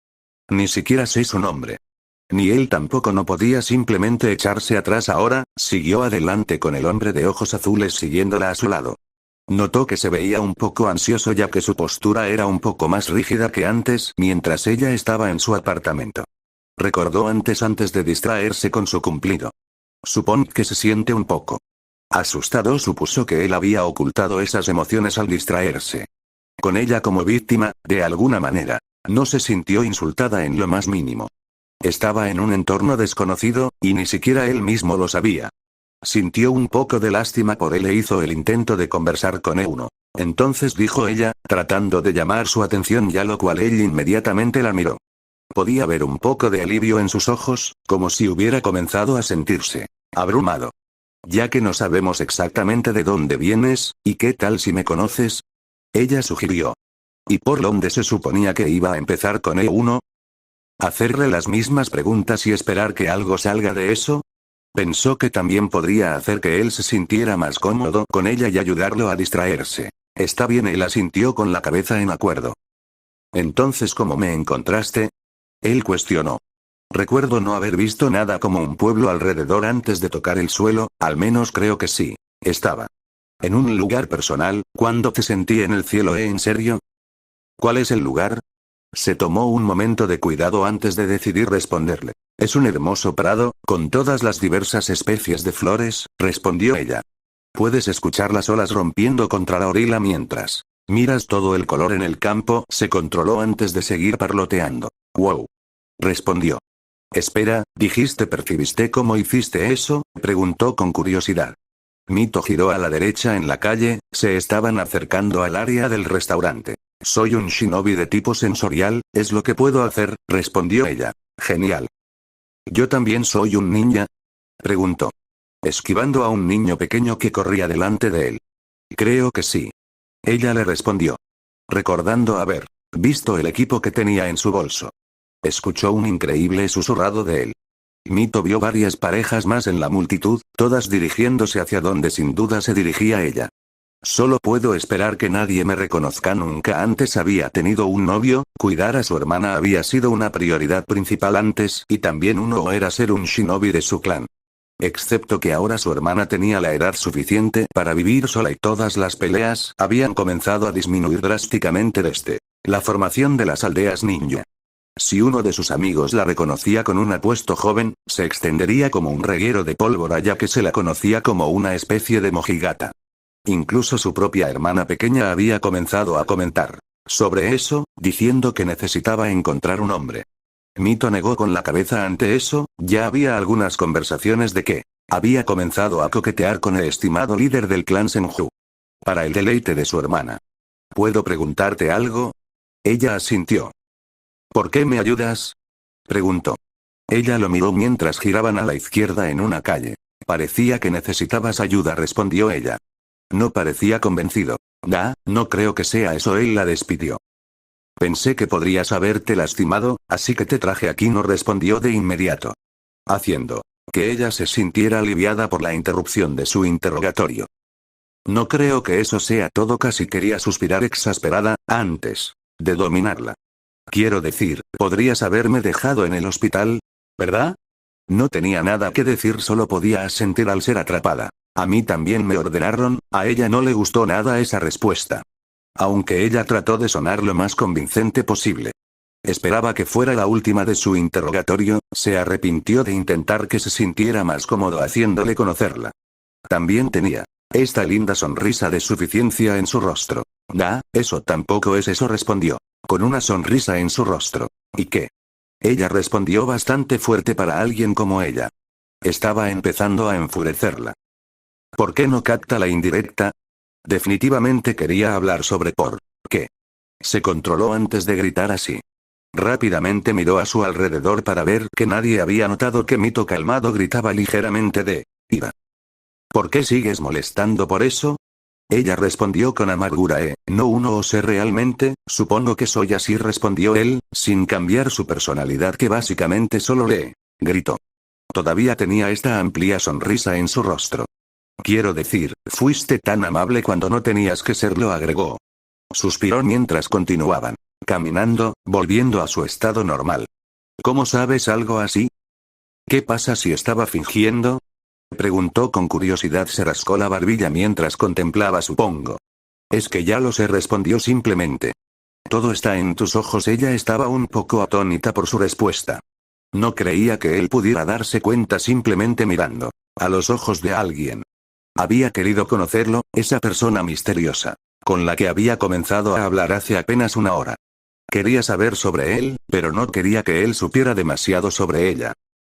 Ni siquiera sé su nombre. Ni él tampoco. No podía simplemente echarse atrás ahora, siguió adelante con el hombre de ojos azules siguiéndola a su lado. Notó que se veía un poco ansioso ya que su postura era un poco más rígida que antes mientras ella estaba en su apartamento. Recordó antes de distraerse con su cumplido. Supongo que se siente un poco. Asustado supuso que él había ocultado esas emociones al distraerse. Con ella como víctima, de alguna manera, no se sintió insultada en lo más mínimo. Estaba en un entorno desconocido, y ni siquiera él mismo lo sabía. Sintió un poco de lástima por él e hizo el intento de conversar con Euno. Entonces dijo ella, tratando de llamar su atención y a lo cual él inmediatamente la miró. Podía ver un poco de alivio en sus ojos, como si hubiera comenzado a sentirse abrumado. Ya que no sabemos exactamente de dónde vienes, ¿y qué tal si me conoces? Ella sugirió. ¿Y por dónde se suponía que iba a empezar con Euno? ¿Hacerle las mismas preguntas y esperar que algo salga de eso? Pensó que también podría hacer que él se sintiera más cómodo con ella y ayudarlo a distraerse. Está bien, él asintió con la cabeza en acuerdo. Entonces, ¿cómo me encontraste? Él cuestionó. Recuerdo no haber visto nada como un pueblo alrededor antes de tocar el suelo, al menos creo que sí. Estaba en un lugar personal, cuando te sentí en el cielo, ¿En serio? ¿Cuál es el lugar? Se tomó un momento de cuidado antes de decidir responderle. Es un hermoso prado, con todas las diversas especies de flores, respondió ella. Puedes escuchar las olas rompiendo contra la orilla mientras miras todo el color en el campo. Se controló antes de seguir parloteando. Wow. Respondió. Espera, ¿percibiste cómo hiciste eso? Preguntó con curiosidad. Mito giró a la derecha en la calle, se estaban acercando al área del restaurante. Soy un shinobi de tipo sensorial, es lo que puedo hacer, respondió ella. Genial. ¿Yo también soy un ninja? Preguntó. Esquivando a un niño pequeño que corría delante de él. Creo que sí. Ella le respondió. Recordando haber visto el equipo que tenía en su bolso. Escuchó un increíble susurrado de él. Mito vio varias parejas más en la multitud, todas dirigiéndose hacia donde sin duda se dirigía ella. Solo puedo esperar que nadie me reconozca. Nunca antes había tenido un novio, cuidar a su hermana había sido una prioridad principal antes, y también uno era ser un shinobi de su clan. Excepto que ahora su hermana tenía la edad suficiente para vivir sola y todas las peleas habían comenzado a disminuir drásticamente desde la formación de las aldeas ninja. Si uno de sus amigos la reconocía con un apuesto joven, se extendería como un reguero de pólvora ya que se la conocía como una especie de mojigata. Incluso su propia hermana pequeña había comenzado a comentar sobre eso, diciendo que necesitaba encontrar un hombre. Mito negó con la cabeza ante eso, ya había algunas conversaciones de que había comenzado a coquetear con el estimado líder del clan Senju. Para el deleite de su hermana. ¿Puedo preguntarte algo? Ella asintió. ¿Por qué me ayudas? Preguntó. Ella lo miró mientras giraban a la izquierda en una calle. Parecía que necesitabas ayuda, respondió ella. No parecía convencido. No creo que sea eso, él la despidió. Pensé que podrías haberte lastimado, así que te traje aquí, no respondió de inmediato. Haciendo que ella se sintiera aliviada por la interrupción de su interrogatorio. No creo que eso sea todo, casi quería suspirar exasperada, antes de dominarla. Quiero decir, podrías haberme dejado en el hospital, ¿verdad? No tenía nada que decir, solo podía asentir al ser atrapada. A mí también me ordenaron, a ella no le gustó nada esa respuesta. Aunque ella trató de sonar lo más convincente posible. Esperaba que fuera la última de su interrogatorio, se arrepintió de intentar que se sintiera más cómodo haciéndole conocerla. También tenía esta linda sonrisa de suficiencia en su rostro. Eso tampoco es eso, respondió. Con una sonrisa en su rostro. ¿Y qué? Ella respondió bastante fuerte para alguien como ella. Estaba empezando a enfurecerla. ¿Por qué no capta la indirecta? Definitivamente quería hablar sobre por qué. Se controló antes de gritar así. Rápidamente miró a su alrededor para ver que nadie había notado que Mito calmado gritaba ligeramente de ira. ¿Por qué sigues molestando por eso? Ella respondió con amargura. No sé realmente, supongo que soy así, respondió él, sin cambiar su personalidad, que básicamente solo le gritó. Todavía tenía esta amplia sonrisa en su rostro. Quiero decir, fuiste tan amable cuando no tenías que serlo, agregó. Suspiró mientras continuaban caminando, volviendo a su estado normal. ¿Cómo sabes algo así? ¿Qué pasa si estaba fingiendo? Preguntó con curiosidad. Se rascó la barbilla mientras contemplaba. Supongo Es que ya lo sé, respondió simplemente. Todo está en tus ojos. Ella estaba un poco atónita por su respuesta. No creía que él pudiera darse cuenta simplemente mirando a los ojos de alguien. Había querido conocerlo, esa persona misteriosa, con la que había comenzado a hablar hace apenas una hora. Quería saber sobre él, pero no quería que él supiera demasiado sobre ella.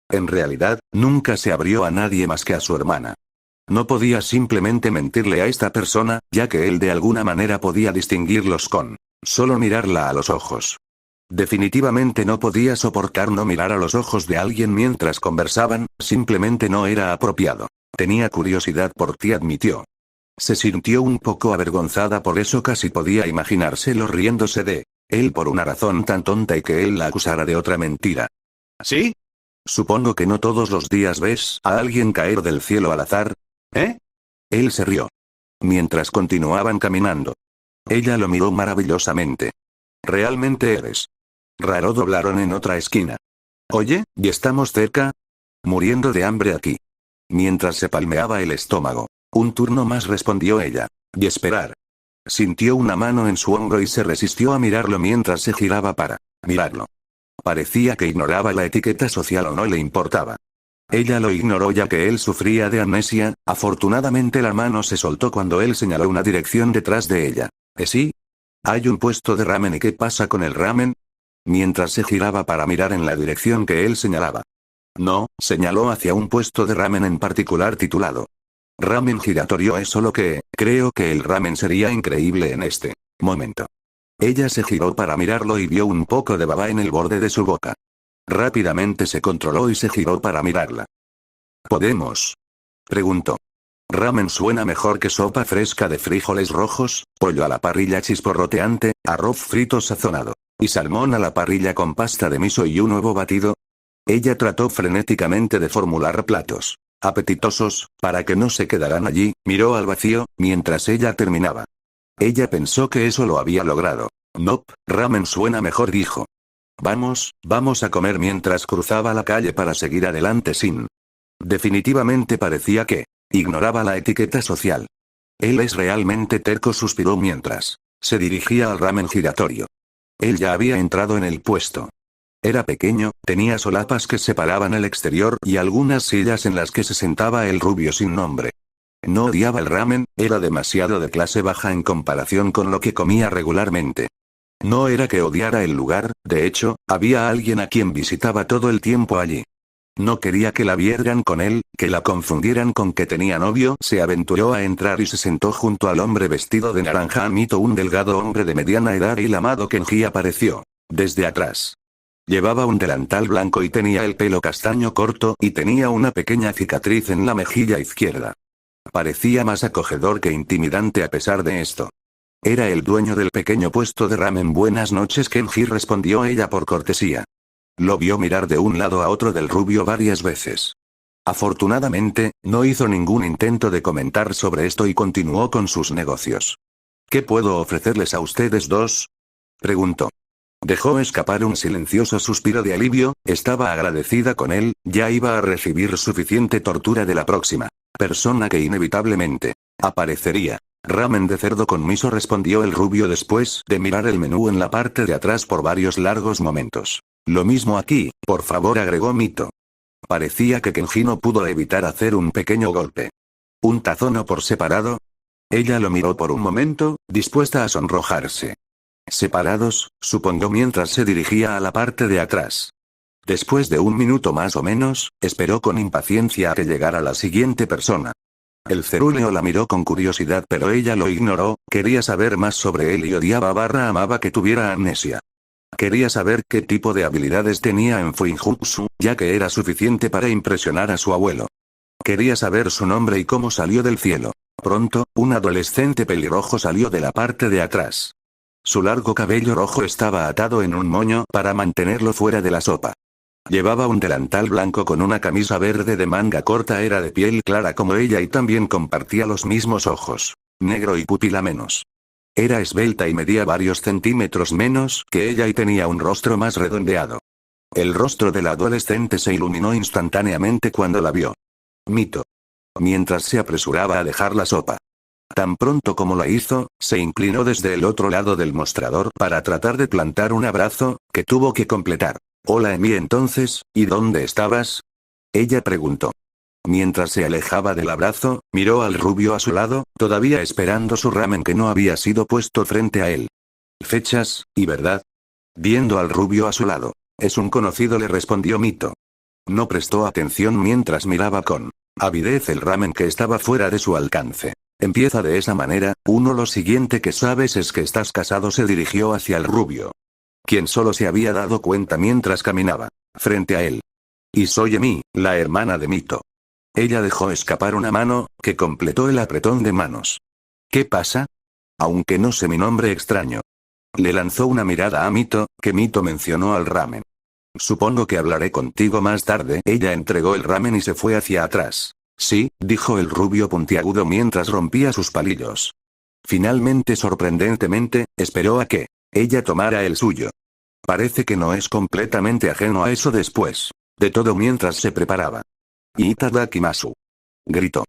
En realidad, nunca se abrió a nadie más que a su hermana. No podía simplemente mentirle a esta persona, ya que él de alguna manera podía distinguirlos con solo mirarla a los ojos. Definitivamente no podía soportar no mirar a los ojos de alguien mientras conversaban, simplemente no era apropiado. Tenía curiosidad por ti, admitió. Se sintió un poco avergonzada, por eso casi podía imaginárselo riéndose de él por una razón tan tonta y que él la acusara de otra mentira. ¿Sí? Supongo que no todos los días ves a alguien caer del cielo al azar. ¿Eh? Él se rió. Mientras continuaban caminando. Ella lo miró maravillosamente. Realmente eres raro, doblaron en otra esquina. Oye, ¿y estamos cerca? Muriendo de hambre aquí. Mientras se palmeaba el estómago. Un turno más, respondió ella. Y esperar. Sintió una mano en su hombro y se resistió a mirarlo mientras se giraba para mirarlo. Parecía que ignoraba la etiqueta social o no le importaba. Ella lo ignoró ya que él sufría de amnesia. Afortunadamente la mano se soltó cuando él señaló una dirección detrás de ella. ¿Sí? Hay un puesto de ramen. ¿Y qué pasa con el ramen? Mientras se giraba para mirar en la dirección que él señalaba. No, señaló hacia un puesto de ramen en particular titulado Ramen giratorio. Es solo que, creo que el ramen sería increíble en este momento. Ella se giró para mirarlo y vio un poco de baba en el borde de su boca. Rápidamente se controló y se giró para mirarla. ¿Podemos? Preguntó. Ramen suena mejor que sopa fresca de frijoles rojos, pollo a la parrilla chisporroteante, arroz frito sazonado, y salmón a la parrilla con pasta de miso y un huevo batido. Ella trató frenéticamente de formular platos apetitosos, para que no se quedaran allí. Miró al vacío, mientras ella terminaba. Ella pensó que eso lo había logrado. Nope, ramen suena mejor, dijo. Vamos a comer, mientras cruzaba la calle para seguir adelante sin. Definitivamente parecía que ignoraba la etiqueta social. Él es realmente terco, suspiró mientras se dirigía al ramen giratorio. Él ya había entrado en el puesto. Era pequeño, tenía solapas que separaban el exterior y algunas sillas en las que se sentaba el rubio sin nombre. No odiaba el ramen, era demasiado de clase baja en comparación con lo que comía regularmente. No era que odiara el lugar, de hecho, había alguien a quien visitaba todo el tiempo allí. No quería que la vieran con él, que la confundieran con que tenía novio. Se aventuró a entrar y se sentó junto al hombre vestido de naranja. Amito, un delgado hombre de mediana edad, y el amado Kenji apareció desde atrás. Llevaba un delantal blanco y tenía el pelo castaño corto y tenía una pequeña cicatriz en la mejilla izquierda. Parecía más acogedor que intimidante a pesar de esto. Era el dueño del pequeño puesto de ramen. Buenas noches, Kenji, respondió ella por cortesía. Lo vio mirar de un lado a otro del rubio varias veces. Afortunadamente, no hizo ningún intento de comentar sobre esto y continuó con sus negocios. ¿Qué puedo ofrecerles a ustedes dos? Preguntó. Dejó escapar un silencioso suspiro de alivio. Estaba agradecida con él, ya iba a recibir suficiente tortura de la próxima persona que inevitablemente aparecería. Ramen de cerdo con miso, respondió el rubio después de mirar el menú en la parte de atrás por varios largos momentos. Lo mismo aquí, por favor, agregó Mito. Parecía que Kenji no pudo evitar hacer un pequeño golpe. ¿Un tazón o por separado? Ella lo miró por un momento, dispuesta a sonrojarse. Separados, supongo, mientras se dirigía a la parte de atrás. Después de un minuto más o menos, esperó con impaciencia a que llegara la siguiente persona. El cerúleo la miró con curiosidad, pero ella lo ignoró. Quería saber más sobre él y amaba que tuviera amnesia. Quería saber qué tipo de habilidades tenía en Fuinjutsu, ya que era suficiente para impresionar a su abuelo. Quería saber su nombre y cómo salió del cielo. Pronto, un adolescente pelirrojo salió de la parte de atrás. Su largo cabello rojo estaba atado en un moño para mantenerlo fuera de la sopa. Llevaba un delantal blanco con una camisa verde de manga corta. Era de piel clara como ella y también compartía los mismos ojos. Negro y pupila menos. Era esbelta y medía varios centímetros menos que ella y tenía un rostro más redondeado. El rostro del adolescente se iluminó instantáneamente cuando la vio. Mito. Mientras se apresuraba a dejar la sopa. Tan pronto como lo hizo, se inclinó desde el otro lado del mostrador para tratar de plantar un abrazo, que tuvo que completar. Hola Emi entonces, ¿y dónde estabas? Ella preguntó. Mientras se alejaba del abrazo, miró al rubio a su lado, todavía esperando su ramen que no había sido puesto frente a él. Fechas, ¿y verdad? Viendo al rubio a su lado. Es un conocido, le respondió Mito. No prestó atención mientras miraba con avidez el ramen que estaba fuera de su alcance. Empieza de esa manera, lo siguiente que sabes es que estás casado, se dirigió hacia el rubio. Quien solo se había dado cuenta mientras caminaba frente a él. Y soy Emi, la hermana de Mito. Ella dejó escapar una mano, que completó el apretón de manos. ¿Qué pasa? Aunque no sé mi nombre extraño. Le lanzó una mirada a Mito, que Mito mencionó al ramen. Supongo que hablaré contigo más tarde. Ella entregó el ramen y se fue hacia atrás. Sí, dijo el rubio puntiagudo mientras rompía sus palillos. Finalmente, sorprendentemente, esperó a que ella tomara el suyo. Parece que no es completamente ajeno a eso después de todo mientras se preparaba. Itadakimasu. Gritó.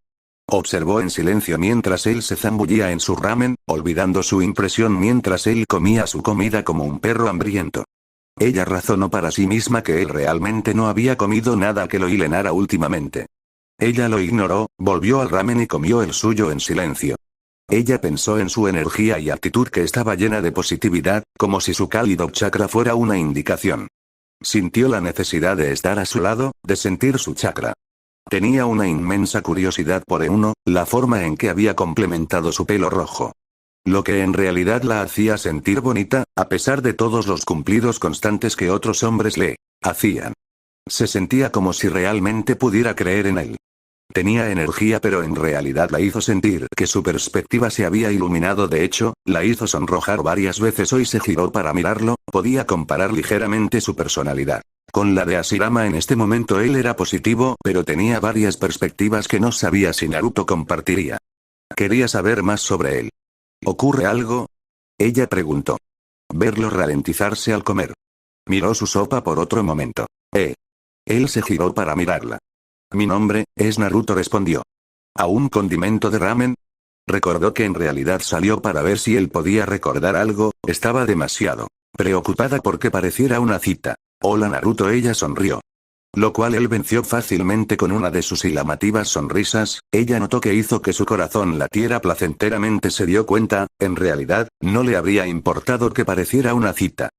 Observó en silencio mientras él se zambullía en su ramen, olvidando su impresión mientras él comía su comida como un perro hambriento. Ella razonó para sí misma que él realmente no había comido nada que lo hilenara últimamente. Ella lo ignoró, volvió al ramen y comió el suyo en silencio. Ella pensó en su energía y actitud que estaba llena de positividad, como si su cálido chakra fuera una indicación. Sintió la necesidad de estar a su lado, de sentir su chakra. Tenía una inmensa curiosidad por la forma en que había complementado su pelo rojo. Lo que en realidad la hacía sentir bonita, a pesar de todos los cumplidos constantes que otros hombres le hacían. Se sentía como si realmente pudiera creer en él. Tenía energía, pero en realidad la hizo sentir que su perspectiva se había iluminado. De hecho, la hizo sonrojar varias veces. Hoy se giró para mirarlo, podía comparar ligeramente su personalidad con la de Ashirama en este momento. Él era positivo, pero tenía varias perspectivas que no sabía si Naruto compartiría. Quería saber más sobre él. ¿Ocurre algo? Ella preguntó. Verlo ralentizarse al comer. Miró su sopa por otro momento. Él se giró para mirarla. Mi nombre es Naruto, respondió. ¿A un condimento de ramen? Recordó que en realidad salió para ver si él podía recordar algo, estaba demasiado preocupada porque pareciera una cita. Hola Naruto, ella sonrió. Lo cual él venció fácilmente con una de sus llamativas sonrisas. Ella notó que hizo que su corazón latiera placenteramente. Se dio cuenta, en realidad, no le habría importado que pareciera una cita.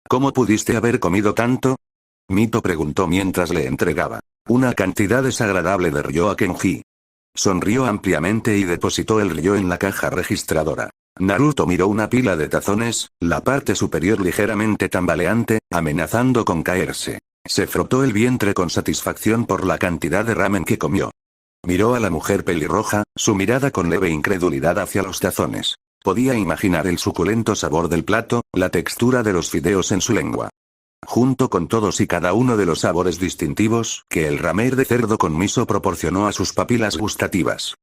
¿Cómo pudiste haber comido tanto? Mito preguntó mientras le entregaba una cantidad desagradable de ryo a Kenji. Sonrió ampliamente y depositó el ryo en la caja registradora. Naruto miró una pila de tazones, la parte superior ligeramente tambaleante, amenazando con caerse. Se frotó el vientre con satisfacción por la cantidad de ramen que comió. Miró a la mujer pelirroja, su mirada con leve incredulidad hacia los tazones. Podía imaginar el suculento sabor del plato, la textura de los fideos en su lengua. Junto con todos y cada uno de los sabores distintivos que el ramen de cerdo con miso proporcionó a sus papilas gustativas.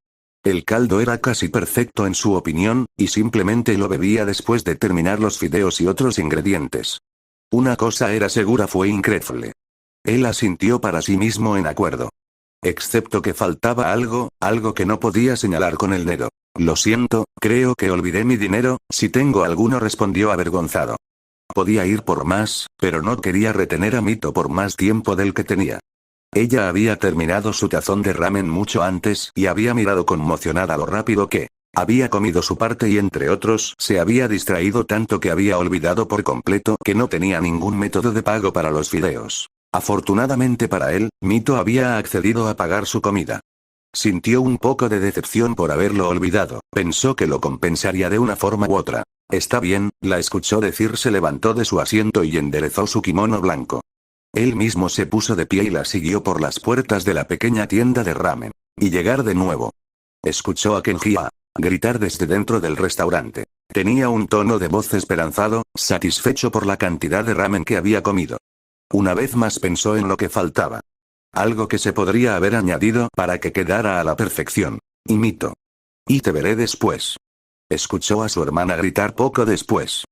El caldo era casi perfecto en su opinión, y simplemente lo bebía después de terminar los fideos y otros ingredientes. Una cosa era segura, fue increíble. Él asintió para sí mismo en acuerdo. Excepto que faltaba algo que no podía señalar con el dedo. Lo siento, creo que olvidé mi dinero, si tengo alguno, respondió avergonzado. Podía ir por más, pero no quería retener a Mito por más tiempo del que tenía. Ella había terminado su tazón de ramen mucho antes y había mirado conmocionada lo rápido que había comido su parte y entre otros se había distraído tanto que había olvidado por completo que no tenía ningún método de pago para los fideos. Afortunadamente para él, Mito había accedido a pagar su comida. Sintió un poco de decepción por haberlo olvidado, pensó que lo compensaría de una forma u otra. Está bien, la escuchó decir. Se levantó de su asiento y enderezó su kimono blanco. Él mismo se puso de pie y la siguió por las puertas de la pequeña tienda de ramen. Y llegar de nuevo. Escuchó a Kenji gritar desde dentro del restaurante. Tenía un tono de voz esperanzado, satisfecho por la cantidad de ramen que había comido. Una vez más pensó en lo que faltaba. Algo que se podría haber añadido para que quedara a la perfección. Y Mito. Y te veré después. Escuchó a su hermana gritar poco después.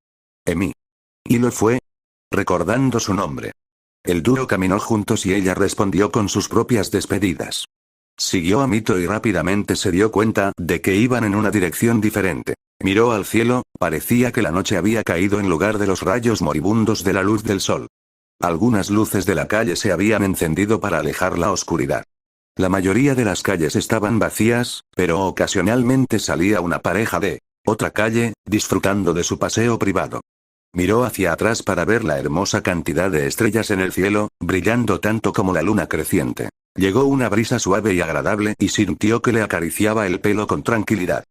Emi. Y lo fue. Recordando su nombre. El dúo caminó juntos y ella respondió con sus propias despedidas. Siguió a Mito y rápidamente se dio cuenta de que iban en una dirección diferente. Miró al cielo, parecía que la noche había caído en lugar de los rayos moribundos de la luz del sol. Algunas luces de la calle se habían encendido para alejar la oscuridad. La mayoría de las calles estaban vacías, pero ocasionalmente salía una pareja de otra calle, disfrutando de su paseo privado. Miró hacia atrás para ver la hermosa cantidad de estrellas en el cielo, brillando tanto como la luna creciente. Llegó una brisa suave y agradable y sintió que le acariciaba el pelo con tranquilidad.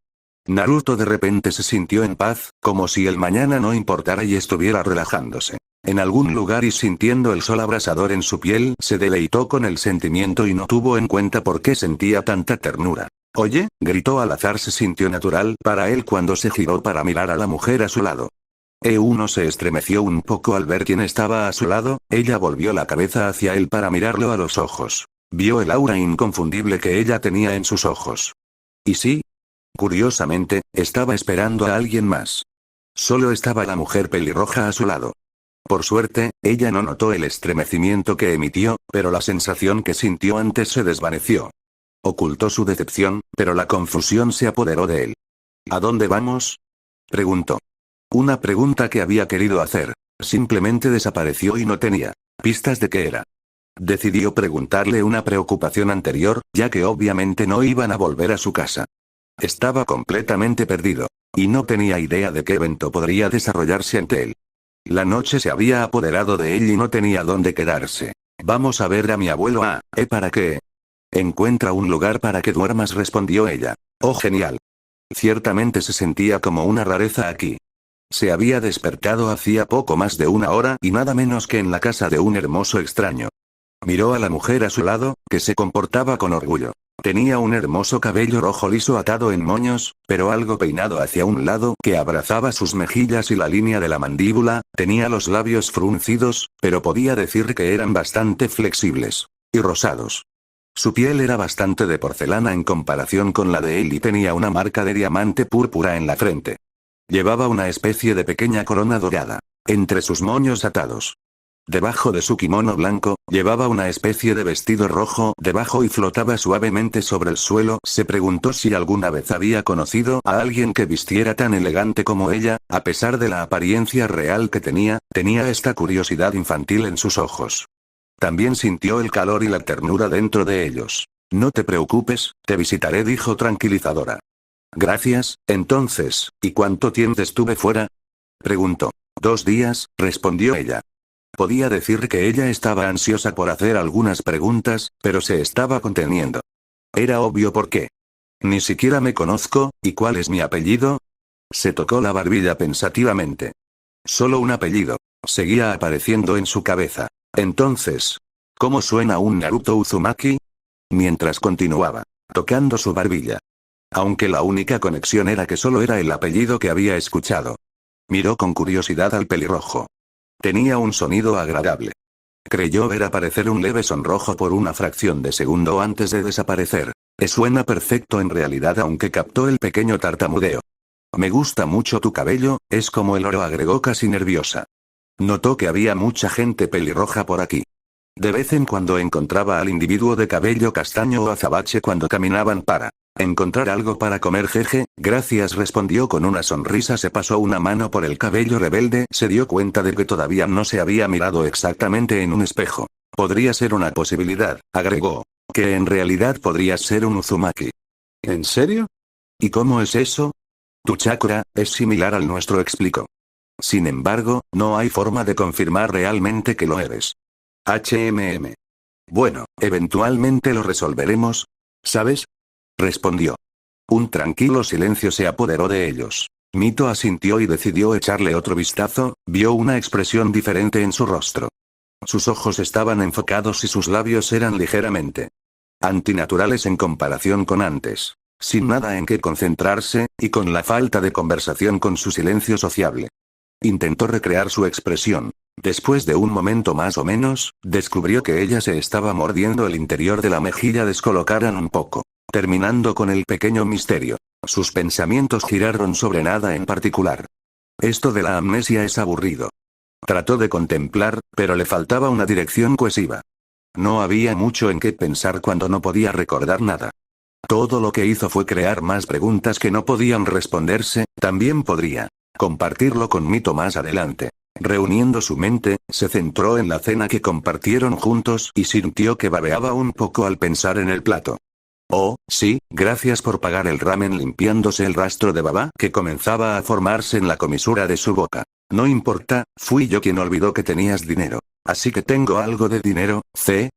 Naruto de repente se sintió en paz, como si el mañana no importara y estuviera relajándose. En algún lugar y sintiendo el sol abrasador en su piel, se deleitó con el sentimiento y no tuvo en cuenta por qué sentía tanta ternura. «Oye», gritó al azar, se sintió natural para él cuando se giró para mirar a la mujer a su lado. Uno se estremeció un poco al ver quién estaba a su lado, ella volvió la cabeza hacia él para mirarlo a los ojos. Vio el aura inconfundible que ella tenía en sus ojos. ¿Y sí? Curiosamente, estaba esperando a alguien más. Solo estaba la mujer pelirroja a su lado. Por suerte, ella no notó el estremecimiento que emitió, pero la sensación que sintió antes se desvaneció. Ocultó su decepción, pero la confusión se apoderó de él. ¿A dónde vamos?, preguntó. Una pregunta que había querido hacer. Simplemente desapareció y no tenía pistas de qué era. Decidió preguntarle una preocupación anterior, ya que obviamente no iban a volver a su casa. Estaba completamente perdido. Y no tenía idea de qué evento podría desarrollarse ante él. La noche se había apoderado de él y no tenía dónde quedarse. Vamos a ver a mi abuelo. ¿Para qué? Encuentra un lugar para que duermas, respondió ella. Oh, genial. Ciertamente se sentía como una rareza aquí. Se había despertado hacía poco más de una hora y nada menos que en la casa de un hermoso extraño. Miró a la mujer a su lado, que se comportaba con orgullo. Tenía un hermoso cabello rojo liso atado en moños, pero algo peinado hacia un lado que abrazaba sus mejillas y la línea de la mandíbula, tenía los labios fruncidos, pero podía decir que eran bastante flexibles. Y rosados. Su piel era bastante de porcelana en comparación con la de él y tenía una marca de diamante púrpura en la frente. Llevaba una especie de pequeña corona dorada. Entre sus moños atados. Debajo de su kimono blanco, llevaba una especie de vestido rojo debajo y flotaba suavemente sobre el suelo. Se preguntó si alguna vez había conocido a alguien que vistiera tan elegante como ella, a pesar de la apariencia real que tenía esta curiosidad infantil en sus ojos. También sintió el calor y la ternura dentro de ellos. No te preocupes, te visitaré, dijo tranquilizadora. Gracias. Entonces, ¿y cuánto tiempo estuve fuera?, preguntó. 2 días, respondió ella. Podía decir que ella estaba ansiosa por hacer algunas preguntas, pero se estaba conteniendo. Era obvio por qué. Ni siquiera me conozco, ¿y cuál es mi apellido? Se tocó la barbilla pensativamente. Solo un apellido. Seguía apareciendo en su cabeza. Entonces, ¿cómo suena un Naruto Uzumaki? Mientras continuaba tocando su barbilla. Aunque la única conexión era que solo era el apellido que había escuchado. Miró con curiosidad al pelirrojo. Tenía un sonido agradable. Creyó ver aparecer un leve sonrojo por una fracción de segundo antes de desaparecer. Suena perfecto en realidad, aunque captó el pequeño tartamudeo. Me gusta mucho tu cabello, es como el oro, agregó casi nerviosa. Notó que había mucha gente pelirroja por aquí. De vez en cuando encontraba al individuo de cabello castaño o azabache cuando caminaban para encontrar algo para comer. Jeje, gracias, respondió con una sonrisa. Se pasó una mano por el cabello rebelde. Se dio cuenta de que todavía no se había mirado exactamente en un espejo. Podría ser una posibilidad, agregó. Que en realidad podría ser un Uzumaki. ¿En serio? ¿Y cómo es eso? Tu chakra es similar al nuestro, explicó. Sin embargo, no hay forma de confirmar realmente que lo eres. Bueno, eventualmente lo resolveremos, ¿sabes? Respondió. Un tranquilo silencio se apoderó de ellos. Mito asintió y decidió echarle otro vistazo. Vio una expresión diferente en su rostro. Sus ojos estaban enfocados y sus labios eran ligeramente antinaturales en comparación con antes. Sin nada en qué concentrarse, y con la falta de conversación con su silencio sociable. Intentó recrear su expresión. Después de un momento más o menos, descubrió que ella se estaba mordiendo el interior de la mejilla. Descolocaran un poco. Terminando con el pequeño misterio. Sus pensamientos giraron sobre nada en particular. Esto de la amnesia es aburrido. Trató de contemplar, pero le faltaba una dirección cohesiva. No había mucho en qué pensar cuando no podía recordar nada. Todo lo que hizo fue crear más preguntas que no podían responderse. También podría compartirlo con Mito más adelante. Reuniendo su mente, se centró en la cena que compartieron juntos y sintió que babeaba un poco al pensar en el plato. Oh, sí, gracias por pagar el ramen, limpiándose el rastro de baba que comenzaba a formarse en la comisura de su boca. No importa, fui yo quien olvidó que tenías dinero. Así que tengo algo de dinero, ¿C?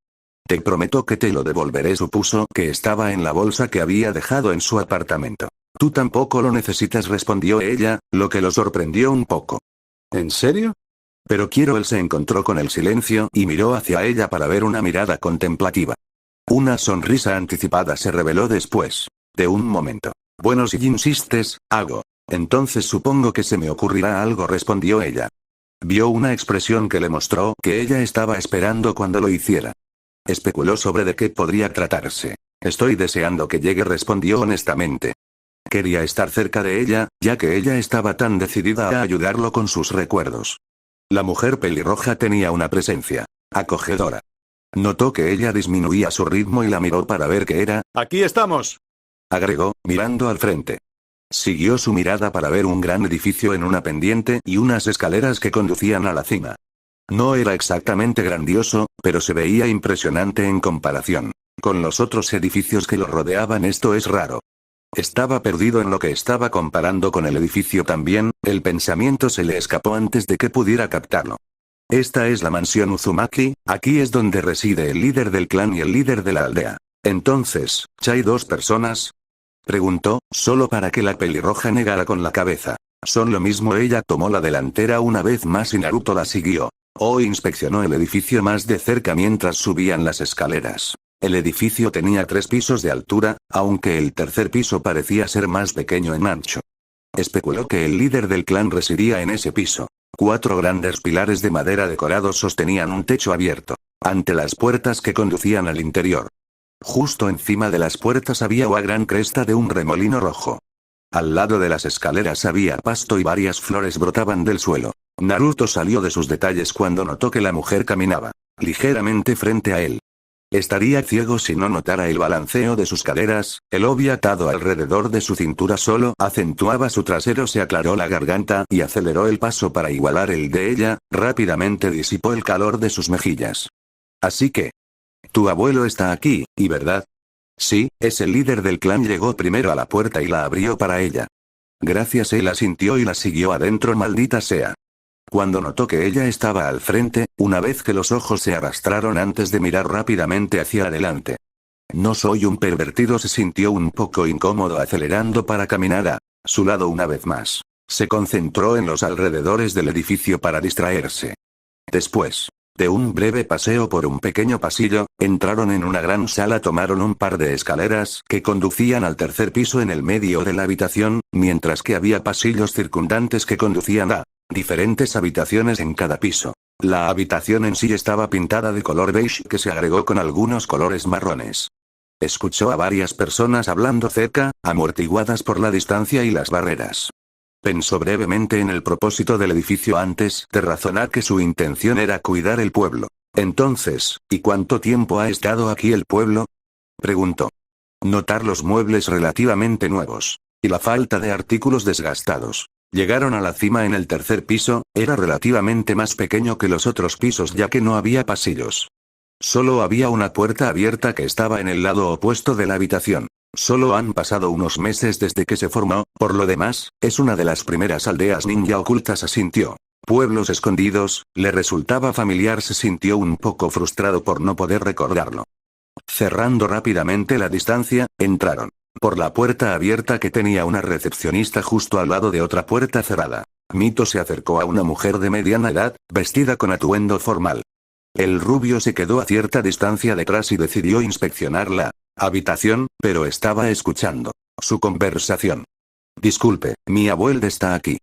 Te prometo que te lo devolveré. Supuso que estaba en la bolsa que había dejado en su apartamento. Tú tampoco lo necesitas, respondió ella, lo que lo sorprendió un poco. ¿En serio? Pero quiero. Él se encontró con el silencio y miró hacia ella para ver una mirada contemplativa. Una sonrisa anticipada se reveló después de un momento. Bueno, si insistes, hago. Entonces supongo que se me ocurrirá algo, respondió ella. Vio una expresión que le mostró que ella estaba esperando cuando lo hiciera. Especuló sobre de qué podría tratarse. Estoy deseando que llegue, respondió honestamente. Quería estar cerca de ella, ya que ella estaba tan decidida a ayudarlo con sus recuerdos. La mujer pelirroja tenía una presencia acogedora. Notó que ella disminuía su ritmo y la miró para ver qué era. Aquí estamos, Agregó, mirando al frente. Siguió su mirada para ver un gran edificio en una pendiente y unas escaleras que conducían a la cima. No era exactamente grandioso, pero se veía impresionante en comparación con los otros edificios que lo rodeaban. Esto es raro. Estaba perdido en lo que estaba comparando con el edificio también. El pensamiento se le escapó antes de que pudiera captarlo. Esta es la mansión Uzumaki, aquí es donde reside el líder del clan y el líder de la aldea. Entonces, ¿hay dos personas? Preguntó, solo para que la pelirroja negara con la cabeza. Son lo mismo. Ella tomó la delantera una vez más y Naruto la siguió. Inspeccionó el edificio más de cerca mientras subían las escaleras. El edificio tenía 3 pisos de altura, aunque el tercer piso parecía ser más pequeño en ancho. Especuló que el líder del clan residía en ese piso. 4 grandes pilares de madera decorados sostenían un techo abierto ante las puertas que conducían al interior. Justo encima de las puertas había una gran cresta de un remolino rojo. Al lado de las escaleras había pasto y varias flores brotaban del suelo. Naruto salió de sus detalles cuando notó que la mujer caminaba ligeramente frente a él. Estaría ciego si no notara el balanceo de sus caderas. El obi atado alrededor de su cintura solo acentuaba su trasero. Se aclaró la garganta y aceleró el paso para igualar el de ella. Rápidamente disipó el calor de sus mejillas. Así que... Tu abuelo está aquí, ¿y verdad? Sí, es el líder del clan. Llegó primero a la puerta y la abrió para ella. Gracias. Él asintió y la siguió adentro. Maldita sea. Cuando notó que ella estaba al frente, una vez que los ojos se arrastraron antes de mirar rápidamente hacia adelante. No soy un pervertido. Se sintió un poco incómodo acelerando para caminar a su lado una vez más. Se concentró en los alrededores del edificio para distraerse. Después de un breve paseo por un pequeño pasillo, entraron en una gran sala. Tomaron un par de escaleras que conducían al tercer piso en el medio de la habitación, mientras que había pasillos circundantes que conducían a diferentes habitaciones en cada piso. La habitación en sí estaba pintada de color beige que se agregó con algunos colores marrones. Escuchó a varias personas hablando cerca, amortiguadas por la distancia y las barreras. Pensó brevemente en el propósito del edificio antes de razonar que su intención era cuidar el pueblo. Entonces, ¿y cuánto tiempo ha estado aquí el pueblo? Preguntó. Notar los muebles relativamente nuevos y la falta de artículos desgastados. Llegaron a la cima en el tercer piso. Era relativamente más pequeño que los otros pisos ya que no había pasillos. Solo había una puerta abierta que estaba en el lado opuesto de la habitación. Solo han pasado unos meses desde que se formó, por lo demás, es una de las primeras aldeas ninja ocultas. Asintió. Pueblos escondidos, le resultaba familiar. Se sintió un poco frustrado por no poder recordarlo. Cerrando rápidamente la distancia, entraron por la puerta abierta que tenía una recepcionista justo al lado de otra puerta cerrada. Mito se acercó a una mujer de mediana edad, vestida con atuendo formal. El rubio se quedó a cierta distancia detrás y decidió inspeccionar la habitación, pero estaba escuchando su conversación. Disculpe, mi abuelo está aquí.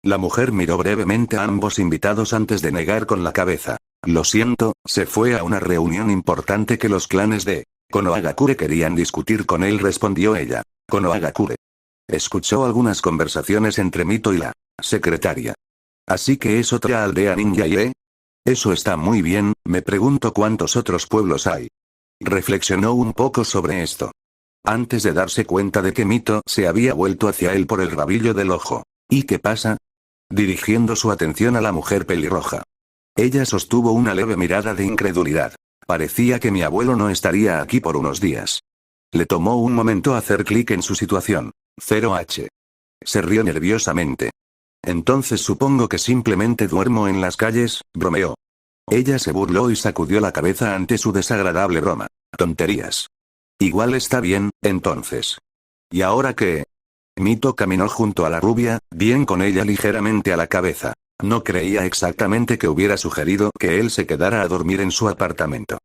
La mujer miró brevemente a ambos invitados antes de negar con la cabeza. Lo siento, se fue a una reunión importante que los clanes de Konohagakure querían discutir con él, respondió ella. Konohagakure. Escuchó algunas conversaciones entre Mito y la secretaria. Así que es otra aldea ninja y Eso está muy bien, me pregunto cuántos otros pueblos hay. Reflexionó un poco sobre esto. Antes de darse cuenta de que Mito se había vuelto hacia él por el rabillo del ojo. ¿Y qué pasa? Dirigiendo su atención a la mujer pelirroja. Ella sostuvo una leve mirada de incredulidad. Parecía que mi abuelo no estaría aquí por unos días. Le tomó un momento hacer clic en su situación. 0H. Se rió nerviosamente. Entonces supongo que simplemente duermo en las calles, bromeó. Ella se burló y sacudió la cabeza ante su desagradable broma. Tonterías. Igual está bien, entonces. ¿Y ahora qué? Mito caminó junto a la rubia, bien con ella ligeramente a la cabeza. No creía exactamente que hubiera sugerido que él se quedara a dormir en su apartamento.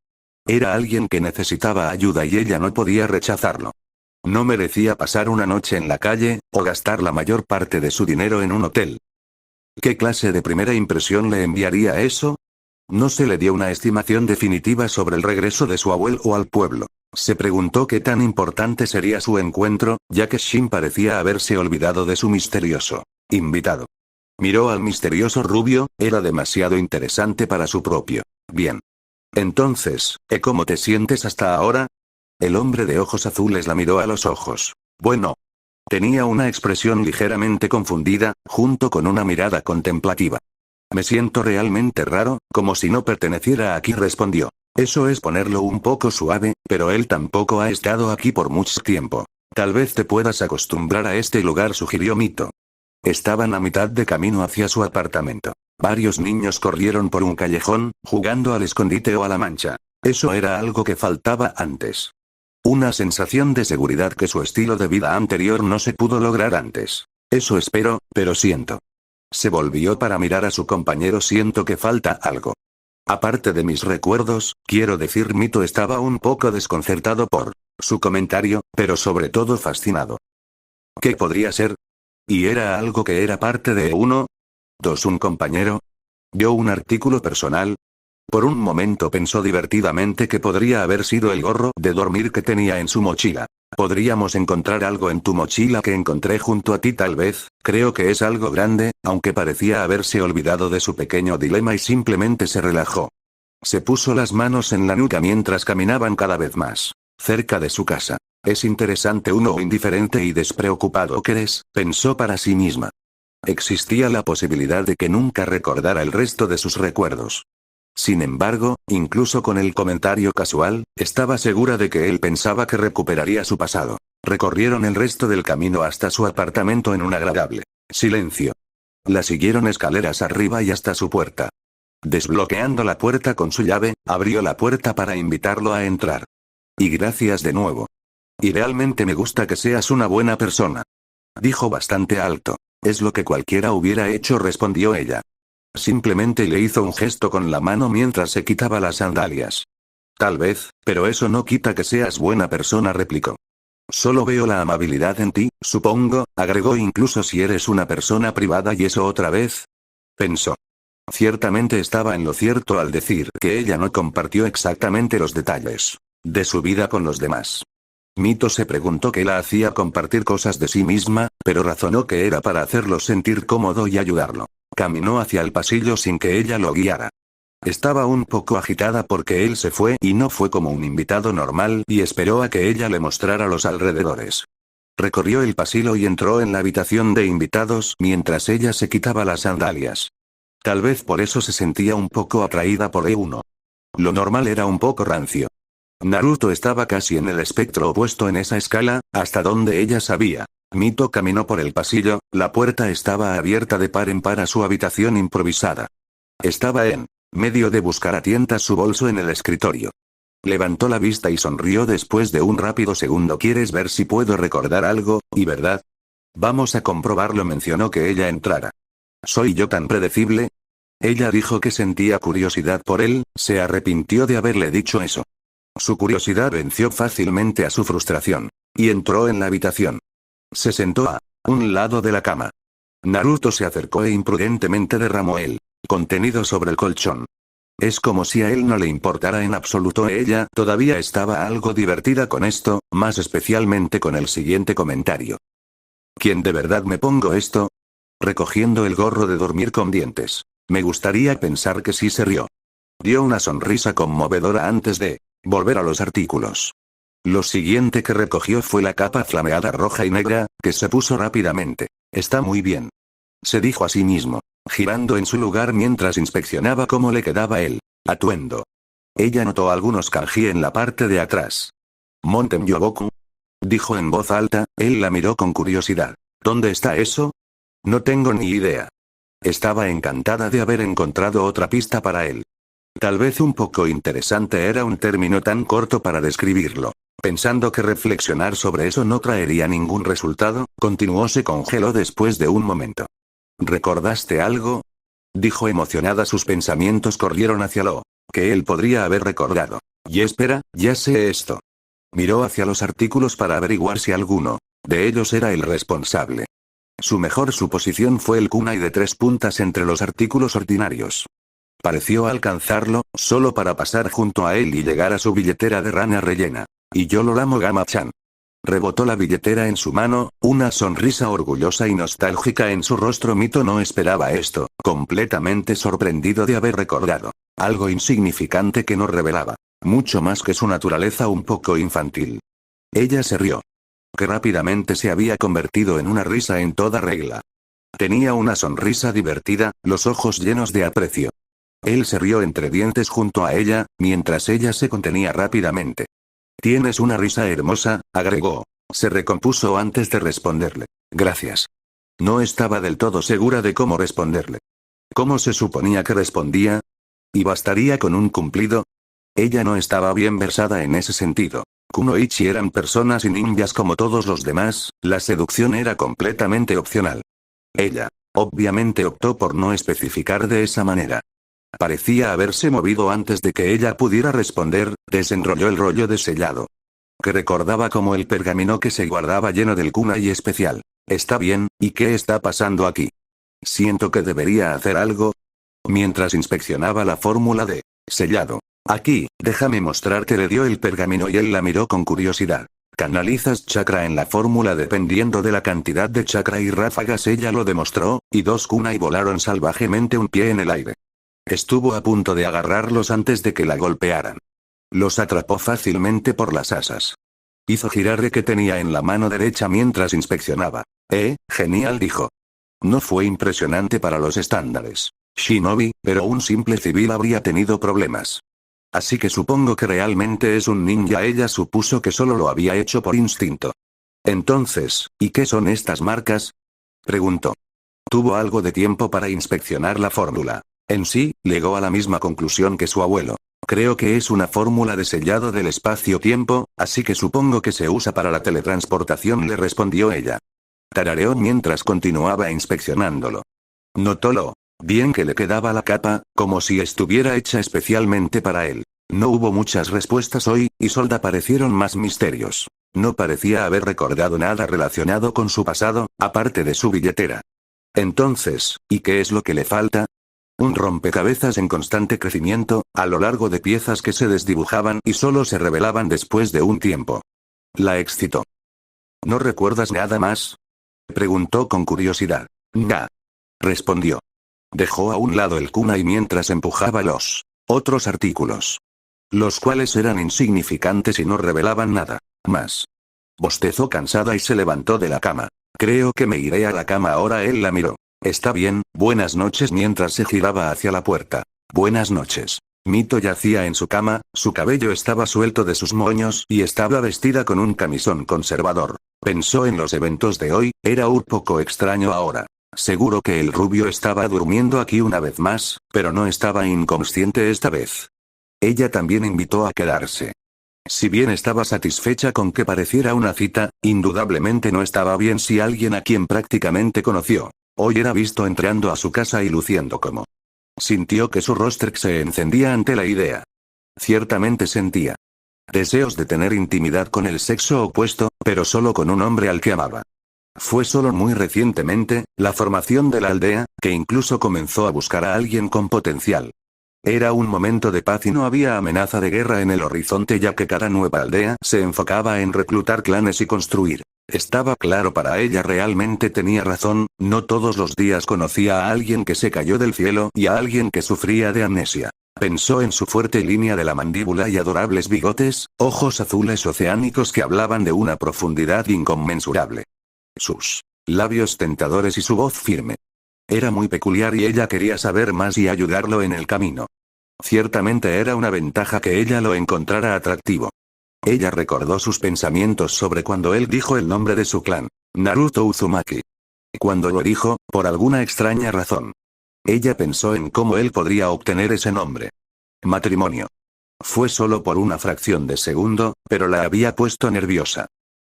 Era alguien que necesitaba ayuda y ella no podía rechazarlo. No merecía pasar una noche en la calle, o gastar la mayor parte de su dinero en un hotel. ¿Qué clase de primera impresión le enviaría eso? No se le dio una estimación definitiva sobre el regreso de su abuelo al pueblo. Se preguntó qué tan importante sería su encuentro, ya que Shin parecía haberse olvidado de su misterioso invitado. Miró al misterioso rubio, era demasiado interesante para su propio bien. Entonces, ¿cómo te sientes hasta ahora? El hombre de ojos azules la miró a los ojos. Bueno. Tenía una expresión ligeramente confundida, junto con una mirada contemplativa. Me siento realmente raro, como si no perteneciera aquí, respondió. Eso es ponerlo un poco suave, pero él tampoco ha estado aquí por mucho tiempo. Tal vez te puedas acostumbrar a este lugar, sugirió Mito. Estaban a mitad de camino hacia su apartamento. Varios niños corrieron por un callejón, jugando al escondite o a la mancha. Eso era algo que faltaba antes. Una sensación de seguridad que su estilo de vida anterior no se pudo lograr antes. Eso espero, pero siento. Se volvió para mirar a su compañero. Siento que falta algo. Aparte de mis recuerdos, quiero decir, Mito estaba un poco desconcertado por su comentario, pero sobre todo fascinado. ¿Qué podría ser? ¿Y era algo que era parte de uno? ¿Dos un compañero? ¿Vio un artículo personal? Por un momento pensó divertidamente que podría haber sido el gorro de dormir que tenía en su mochila. Podríamos encontrar algo en tu mochila que encontré junto a ti, tal vez. Creo que es algo grande, aunque parecía haberse olvidado de su pequeño dilema y simplemente se relajó. Se puso las manos en la nuca mientras caminaban cada vez más cerca de su casa. Es interesante uno indiferente y despreocupado que eres, pensó para sí misma. Existía la posibilidad de que nunca recordara el resto de sus recuerdos. Sin embargo, incluso con el comentario casual, estaba segura de que él pensaba que recuperaría su pasado. Recorrieron el resto del camino hasta su apartamento en un agradable silencio. La siguieron escaleras arriba y hasta su puerta. Desbloqueando la puerta con su llave, abrió la puerta para invitarlo a entrar. Y gracias de nuevo. Y realmente me gusta que seas una buena persona. Dijo bastante alto. Es lo que cualquiera hubiera hecho, respondió ella. Simplemente le hizo un gesto con la mano mientras se quitaba las sandalias. Tal vez, pero eso no quita que seas buena persona, replicó. Solo veo la amabilidad en ti, supongo, agregó, incluso si eres una persona privada. ¿Y eso otra vez? Pensó. Ciertamente estaba en lo cierto al decir que ella no compartió exactamente los detalles de su vida con los demás. Mito se preguntó qué la hacía compartir cosas de sí misma, pero razonó que era para hacerlo sentir cómodo y ayudarlo. Caminó hacia el pasillo sin que ella lo guiara. Estaba un poco agitada porque él se fue y no fue como un invitado normal y esperó a que ella le mostrara los alrededores. Recorrió el pasillo y entró en la habitación de invitados mientras ella se quitaba las sandalias. Tal vez por eso se sentía un poco atraída por E1. Lo normal era un poco rancio. Naruto estaba casi en el espectro opuesto en esa escala, hasta donde ella sabía. Mito caminó por el pasillo, la puerta estaba abierta de par en par a su habitación improvisada. Estaba en medio de buscar a tientas su bolso en el escritorio. Levantó la vista y sonrió después de un rápido segundo. ¿Quieres ver si puedo recordar algo, y verdad? Vamos a comprobarlo, mencionó que ella entrara. ¿Soy yo tan predecible? Ella dijo que sentía curiosidad por él, se arrepintió de haberle dicho eso. Su curiosidad venció fácilmente a su frustración. Y entró en la habitación. Se sentó a un lado de la cama. Naruto se acercó e imprudentemente derramó el contenido sobre el colchón. Es como si a él no le importara en absoluto. Ella todavía estaba algo divertida con esto, más especialmente con el siguiente comentario. ¿Quién de verdad me pongo esto? Recogiendo el gorro de dormir con dientes. Me gustaría pensar que sí se rió. Dio una sonrisa conmovedora antes de volver a los artículos. Lo siguiente que recogió fue la capa flameada roja y negra, que se puso rápidamente. Está muy bien. Se dijo a sí mismo, girando en su lugar mientras inspeccionaba cómo le quedaba el atuendo. Ella notó algunos kanji en la parte de atrás. Montem Yoboku, dijo en voz alta, él la miró con curiosidad. ¿Dónde está eso? No tengo ni idea. Estaba encantada de haber encontrado otra pista para él. Tal vez un poco interesante era un término tan corto para describirlo. Pensando que reflexionar sobre eso no traería ningún resultado, continuó. Se congeló después de un momento. ¿Recordaste algo? Dijo emocionada. Sus pensamientos corrieron hacia lo que él podría haber recordado. Y espera, ya sé esto. Miró hacia los artículos para averiguar si alguno de ellos era el responsable. Su mejor suposición fue el kunai de 3 puntas entre los artículos ordinarios. Pareció alcanzarlo, solo para pasar junto a él y llegar a su billetera de rana rellena. Y yo lo amo, Gama-chan. Rebotó la billetera en su mano, una sonrisa orgullosa y nostálgica en su rostro. Mito no esperaba esto, completamente sorprendido de haber recordado algo insignificante que no revelaba mucho más que su naturaleza un poco infantil. Ella se rió. Que rápidamente se había convertido en una risa en toda regla. Tenía una sonrisa divertida, los ojos llenos de aprecio. Él se rió entre dientes junto a ella, mientras ella se contenía rápidamente. Tienes una risa hermosa, agregó. Se recompuso antes de responderle. Gracias. No estaba del todo segura de cómo responderle. ¿Cómo se suponía que respondía? ¿Y bastaría con un cumplido? Ella no estaba bien versada en ese sentido. Kunoichi eran personas y ninjas como todos los demás, la seducción era completamente opcional. Ella, obviamente, optó por no especificar de esa manera. Parecía haberse movido antes de que ella pudiera responder, desenrolló el rollo de sellado. Que recordaba como el pergamino que se guardaba lleno del kunai especial. Está bien, ¿y qué está pasando aquí? Siento que debería hacer algo. Mientras inspeccionaba la fórmula de sellado. Aquí, déjame mostrarte. Le dio el pergamino y él la miró con curiosidad. Canalizas chakra en la fórmula dependiendo de la cantidad de chakra y ráfagas. Ella lo demostró, y 2 kunai volaron salvajemente un pie en el aire. Estuvo a punto de agarrarlos antes de que la golpearan. Los atrapó fácilmente por las asas. Hizo girar el que tenía en la mano derecha mientras inspeccionaba. Genial, dijo. No fue impresionante para los estándares shinobi, pero un simple civil habría tenido problemas. Así que supongo que realmente es un ninja. Ella supuso que solo lo había hecho por instinto. Entonces, ¿y qué son estas marcas? Preguntó. Tuvo algo de tiempo para inspeccionar la fórmula. En sí, llegó a la misma conclusión que su abuelo. Creo que es una fórmula de sellado del espacio-tiempo, así que supongo que se usa para la teletransportación, le respondió ella. Tarareó mientras continuaba inspeccionándolo. Notó lo bien que le quedaba la capa, como si estuviera hecha especialmente para él. No hubo muchas respuestas hoy, y Solda parecieron más misterios. No parecía haber recordado nada relacionado con su pasado, aparte de su billetera. Entonces, ¿y qué es lo que le falta? Un rompecabezas en constante crecimiento, a lo largo de piezas que se desdibujaban y solo se revelaban después de un tiempo. La excitó. ¿No recuerdas nada más? Preguntó con curiosidad. Nah. Respondió. Dejó a un lado el kunai mientras empujaba los otros artículos. Los cuales eran insignificantes y no revelaban nada más. Bostezó cansada y se levantó de la cama. Creo que me iré a la cama ahora. Él la miró. Está bien, buenas noches mientras se giraba hacia la puerta. Buenas noches. Mito yacía en su cama, su cabello estaba suelto de sus moños y estaba vestida con un camisón conservador. Pensó en los eventos de hoy, era un poco extraño ahora. Seguro que el rubio estaba durmiendo aquí una vez más, pero no estaba inconsciente esta vez. Ella también invitó a quedarse. Si bien estaba satisfecha con que pareciera una cita, indudablemente no estaba bien si alguien a quien prácticamente conoció hoy era visto entrando a su casa y luciendo como. Sintió que su rostro se encendía ante la idea. Ciertamente sentía deseos de tener intimidad con el sexo opuesto, pero solo con un hombre al que amaba. Fue solo muy recientemente, la formación de la aldea, que incluso comenzó a buscar a alguien con potencial. Era un momento de paz y no había amenaza de guerra en el horizonte, ya que cada nueva aldea se enfocaba en reclutar clanes y construir Estaba claro para ella, realmente tenía razón, no todos los días conocía a alguien que se cayó del cielo y a alguien que sufría de amnesia. Pensó en su fuerte línea de la mandíbula y adorables bigotes, ojos azules oceánicos que hablaban de una profundidad inconmensurable. Sus labios tentadores y su voz firme. Era muy peculiar y ella quería saber más y ayudarlo en el camino. Ciertamente era una ventaja que ella lo encontrara atractivo. Ella recordó sus pensamientos sobre cuando él dijo el nombre de su clan, Naruto Uzumaki. Cuando lo dijo, por alguna extraña razón. Ella pensó en cómo él podría obtener ese nombre. Matrimonio. Fue solo por una fracción de segundo, pero la había puesto nerviosa.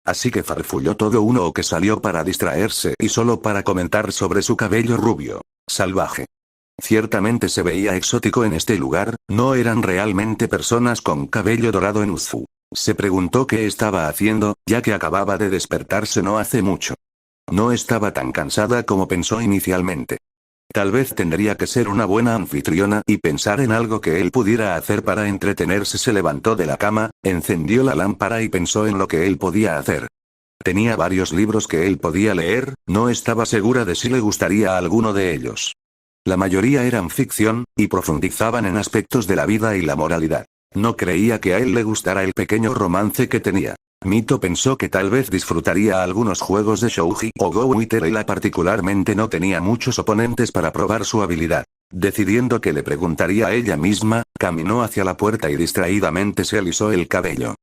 Así que farfulló todo uno o que salió para distraerse y solo para comentar sobre su cabello rubio, salvaje. Ciertamente se veía exótico en este lugar, no eran realmente personas con cabello dorado en Uzu. Se preguntó qué estaba haciendo, ya que acababa de despertarse no hace mucho. No estaba tan cansada como pensó inicialmente. Tal vez tendría que ser una buena anfitriona y pensar en algo que él pudiera hacer para entretenerse. Se levantó de la cama, encendió la lámpara y pensó en lo que él podía hacer. Tenía varios libros que él podía leer, no estaba segura de si le gustaría alguno de ellos. La mayoría eran ficción, y profundizaban en aspectos de la vida y la moralidad. No creía que a él le gustara el pequeño romance que tenía. Mito pensó que tal vez disfrutaría algunos juegos de Shouji o Go Witer. Ella particularmente no tenía muchos oponentes para probar su habilidad. Decidiendo que le preguntaría a ella misma, caminó hacia la puerta y distraídamente se alisó el cabello.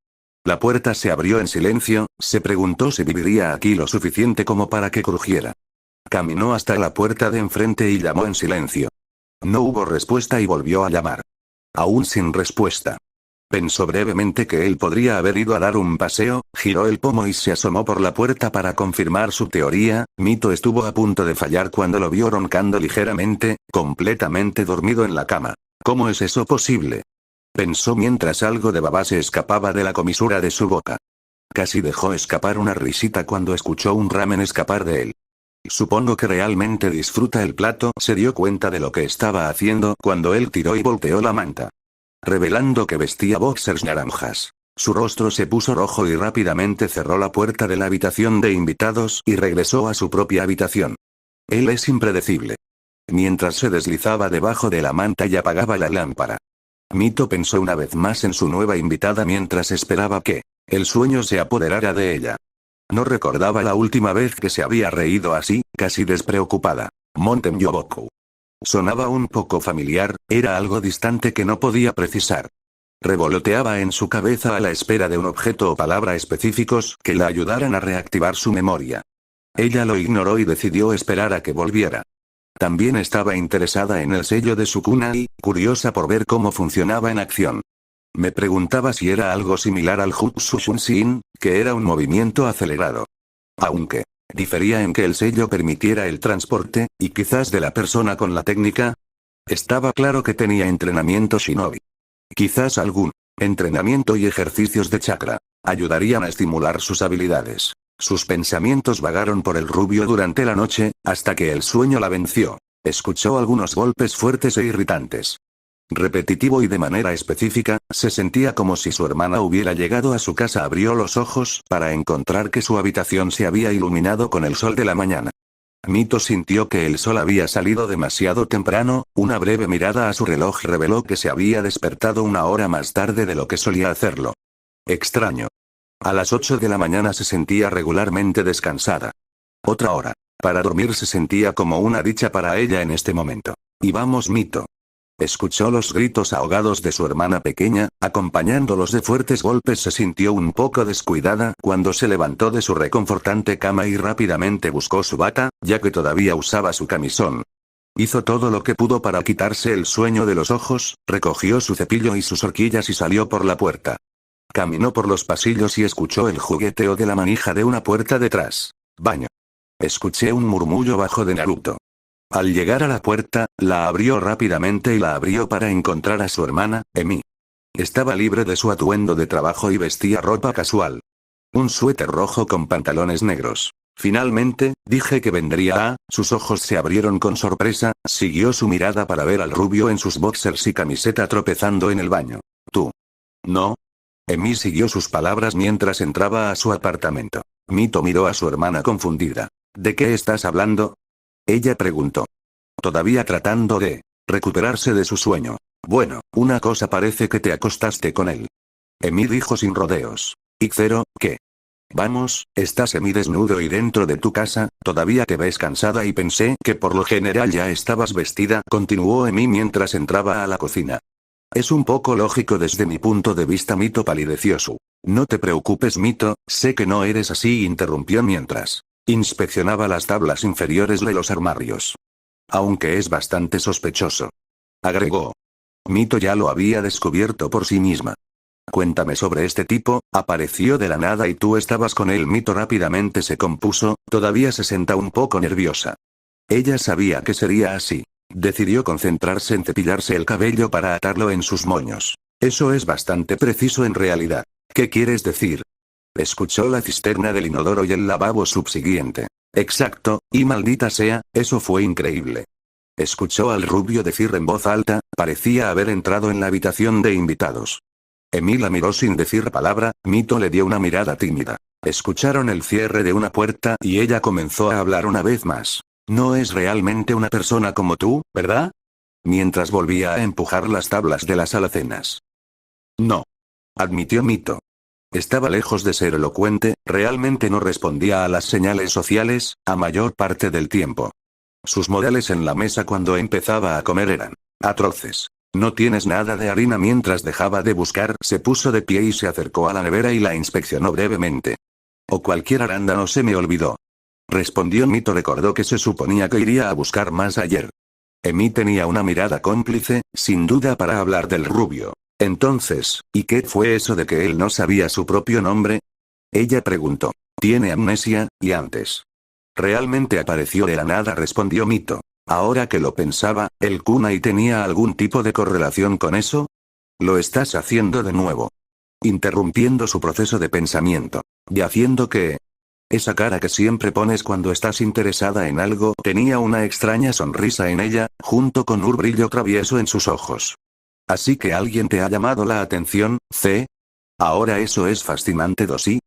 La puerta se abrió en silencio, se preguntó si viviría aquí lo suficiente como para que crujiera. Caminó hasta la puerta de enfrente y llamó en silencio. No hubo respuesta y volvió a llamar. Aún sin respuesta. Pensó brevemente que él podría haber ido a dar un paseo, giró el pomo y se asomó por la puerta para confirmar su teoría. Mito estuvo a punto de fallar cuando lo vio roncando ligeramente, completamente dormido en la cama. ¿Cómo es eso posible? Pensó mientras algo de baba se escapaba de la comisura de su boca. Casi dejó escapar una risita cuando escuchó un ramen escapar de él. Supongo que realmente disfruta el plato. Se dio cuenta de lo que estaba haciendo cuando él tiró y volteó la manta, revelando que vestía boxers naranjas. Su rostro se puso rojo y rápidamente cerró la puerta de la habitación de invitados y regresó a su propia habitación. Él es impredecible. Mientras se deslizaba debajo de la manta y apagaba la lámpara. Mito pensó una vez más en su nueva invitada mientras esperaba que el sueño se apoderara de ella. No recordaba la última vez que se había reído así, casi despreocupada. Mountain Yoboku. Sonaba un poco familiar, era algo distante que no podía precisar. Revoloteaba en su cabeza a la espera de un objeto o palabra específicos que la ayudaran a reactivar su memoria. Ella lo ignoró y decidió esperar a que volviera. También estaba interesada en el sello de su kunai, curiosa por ver cómo funcionaba en acción. Me preguntaba si era algo similar al Jutsu Shunshin, que era un movimiento acelerado. Aunque difería en que el sello permitiera el transporte, y quizás de la persona con la técnica. Estaba claro que tenía entrenamiento shinobi. Quizás algún entrenamiento y ejercicios de chakra ayudarían a estimular sus habilidades. Sus pensamientos vagaron por el rubio durante la noche, hasta que el sueño la venció. Escuchó algunos golpes fuertes e irritantes. Repetitivo y de manera específica, se sentía como si su hermana hubiera llegado a su casa. Abrió los ojos para encontrar que su habitación se había iluminado con el sol de la mañana. Mito sintió que el sol había salido demasiado temprano, una breve mirada a su reloj reveló que se había despertado una hora más tarde de lo que solía hacerlo. Extraño. A las 8 de la mañana se sentía regularmente descansada. Otra hora para dormir se sentía como una dicha para ella en este momento. Y vamos, Mito. Escuchó los gritos ahogados de su hermana pequeña, acompañándolos de fuertes golpes. Se sintió un poco descuidada cuando se levantó de su reconfortante cama y rápidamente buscó su bata, ya que todavía usaba su camisón. Hizo todo lo que pudo para quitarse el sueño de los ojos, recogió su cepillo y sus horquillas y salió por la puerta. Caminó por los pasillos y escuchó el jugueteo de la manija de una puerta detrás. Baño. Escuché un murmullo bajo de Naruto. Al llegar a la puerta, la abrió rápidamente y la abrió para encontrar a su hermana, Emi. Estaba libre de su atuendo de trabajo y vestía ropa casual. Un suéter rojo con pantalones negros. Finalmente, dije que vendría a. Sus ojos se abrieron con sorpresa, siguió su mirada para ver al rubio en sus boxers y camiseta tropezando en el baño. ¿Tú? ¿No? Emi siguió sus palabras mientras entraba a su apartamento. Mito miró a su hermana confundida. ¿De qué estás hablando? Ella preguntó. Todavía tratando de recuperarse de su sueño. Bueno, una cosa parece que te acostaste con él. Emi dijo sin rodeos. Ixero, ¿qué? Vamos, estás semidesnudo y dentro de tu casa, todavía te ves cansada y pensé que por lo general ya estabas vestida, continuó Emi mientras entraba a la cocina. Es un poco lógico desde mi punto de vista. Mito palideció su. No te preocupes Mito, sé que no eres así, interrumpió mientras inspeccionaba las tablas inferiores de los armarios. Aunque es bastante sospechoso. Agregó. Mito ya lo había descubierto por sí misma. Cuéntame sobre este tipo, apareció de la nada y tú estabas con él. Mito rápidamente se compuso, todavía se sentía un poco nerviosa. Ella sabía que sería así. Decidió concentrarse en cepillarse el cabello para atarlo en sus moños. Eso es bastante preciso en realidad. ¿Qué quieres decir? Escuchó la cisterna del inodoro y el lavabo subsiguiente. Exacto, y maldita sea, eso fue increíble. Escuchó al rubio decir en voz alta, parecía haber entrado en la habitación de invitados. Emi la miró sin decir palabra, Mito le dio una mirada tímida. Escucharon el cierre de una puerta y ella comenzó a hablar una vez más. No es realmente una persona como tú, ¿verdad? Mientras volvía a empujar las tablas de las alacenas. No. Admitió Mito. Estaba lejos de ser elocuente, realmente no respondía a las señales sociales, a mayor parte del tiempo. Sus modales en la mesa cuando empezaba a comer eran atroces. No tienes nada de harina. Mientras dejaba de buscar, se puso de pie y se acercó a la nevera y la inspeccionó brevemente. O cualquier arándano se me olvidó. Respondió Mito. Recordó que se suponía que iría a buscar más ayer. Emi tenía una mirada cómplice, sin duda para hablar del rubio. Entonces, ¿y qué fue eso de que él no sabía su propio nombre? Ella preguntó. Tiene amnesia, y antes. Realmente apareció de la nada, respondió Mito. Ahora que lo pensaba, ¿el kunai tenía algún tipo de correlación con eso? Lo estás haciendo de nuevo. Interrumpiendo su proceso de pensamiento. Y haciendo que... Esa cara que siempre pones cuando estás interesada en algo, tenía una extraña sonrisa en ella, junto con un brillo travieso en sus ojos. Así que alguien te ha llamado la atención, C. Ahora eso es fascinante, ¿sí?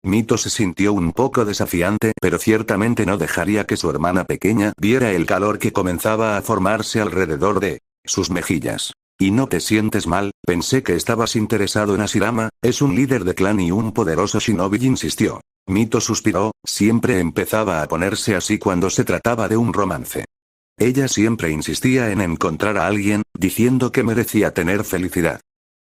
Mito se sintió un poco desafiante, pero ciertamente no dejaría que su hermana pequeña viera el calor que comenzaba a formarse alrededor de sus mejillas. ¿Y no te sientes mal? Pensé que estabas interesado en Ashirama, es un líder de clan y un poderoso shinobi, insistió. Mito suspiró, siempre empezaba a ponerse así cuando se trataba de un romance. Ella siempre insistía en encontrar a alguien, diciendo que merecía tener felicidad.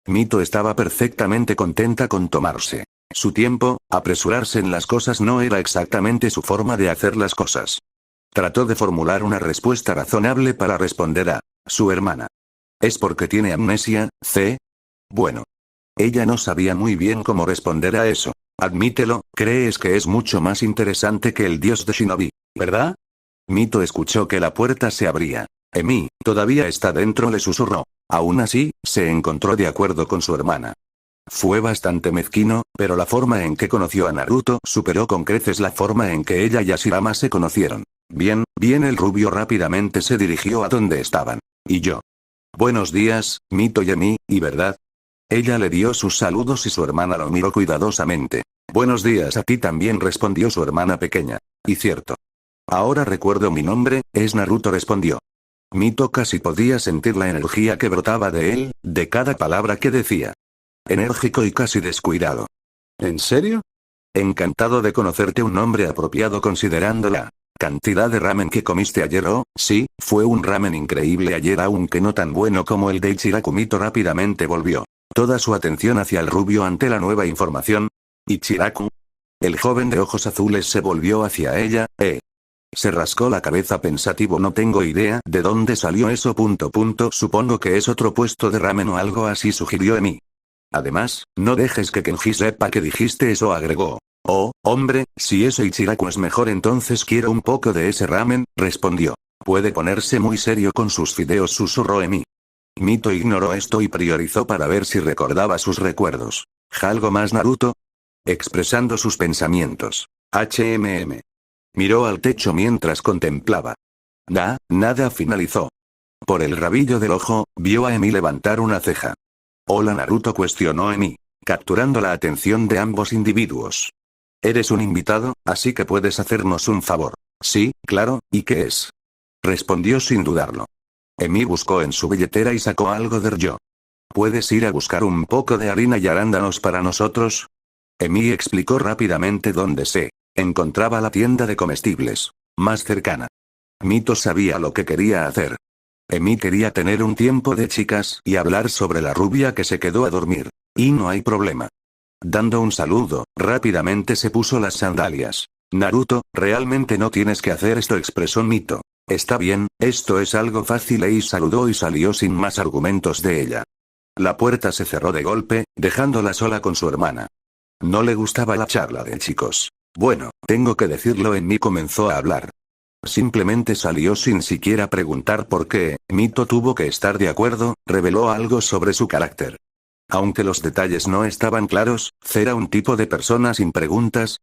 Mito estaba perfectamente contenta con tomarse su tiempo, apresurarse en las cosas no era exactamente su forma de hacer las cosas. Trató de formular una respuesta razonable para responder a su hermana. ¿Es porque tiene amnesia, C? Bueno. Ella no sabía muy bien cómo responder a eso. Admítelo, crees que es mucho más interesante que el dios de Shinobi, ¿verdad? Mito escuchó que la puerta se abría. Emi, todavía está dentro, le susurró. Aún así, se encontró de acuerdo con su hermana. Fue bastante mezquino, pero la forma en que conoció a Naruto superó con creces la forma en que ella y Ashirama se conocieron. Bien, el rubio rápidamente se dirigió a donde estaban. Y yo. Buenos días, Mito y Emi, ¿y verdad? Ella le dio sus saludos y su hermana lo miró cuidadosamente. Buenos días a ti también, respondió su hermana pequeña. Y cierto. Ahora recuerdo mi nombre, es Naruto, respondió. Mito casi podía sentir la energía que brotaba de él, de cada palabra que decía. Enérgico y casi descuidado. ¿En serio? Encantado de conocerte, un nombre apropiado considerando la cantidad de ramen que comiste ayer. Oh, sí, fue un ramen increíble ayer, aunque no tan bueno como el de Ichiraku. Mito rápidamente volvió toda su atención hacia el rubio ante la nueva información. ¿Ichiraku? El joven de ojos azules se volvió hacia ella, Se rascó la cabeza pensativo. No tengo idea de dónde salió eso. Supongo que es otro puesto de ramen o algo así, sugirió Emi. Además, no dejes que Kenji sepa que dijiste eso, agregó. Oh, hombre, si ese Ichiraku es mejor entonces quiero un poco de ese ramen, respondió. Puede ponerse muy serio con sus fideos, susurró Emi. Mito ignoró esto y priorizó para ver si recordaba sus recuerdos. ¿Algo más, Naruto? Expresando sus pensamientos. Miró al techo mientras contemplaba. Nada, finalizó. Por el rabillo del ojo, vio a Emi levantar una ceja. Hola, Naruto, cuestionó Emi, capturando la atención de ambos individuos. Eres un invitado, así que puedes hacernos un favor. Sí, claro, ¿y qué es? Respondió sin dudarlo. Emi buscó en su billetera y sacó algo de yo. ¿Puedes ir a buscar un poco de harina y arándanos para nosotros? Emi explicó rápidamente dónde se encontraba la tienda de comestibles más cercana. Mito sabía lo que quería hacer. Emi quería tener un tiempo de chicas y hablar sobre la rubia que se quedó a dormir. Y no hay problema. Dando un saludo, rápidamente se puso las sandalias. Naruto, realmente no tienes que hacer esto, expresó Mito. Está bien, esto es algo fácil. Y saludó y salió sin más argumentos de ella. La puerta se cerró de golpe, dejándola sola con su hermana. No le gustaba la charla de chicos. Bueno, tengo que decirlo, Emi comenzó a hablar. Simplemente salió sin siquiera preguntar por qué. Mito tuvo que estar de acuerdo, reveló algo sobre su carácter. Aunque los detalles no estaban claros, era un tipo de persona sin preguntas.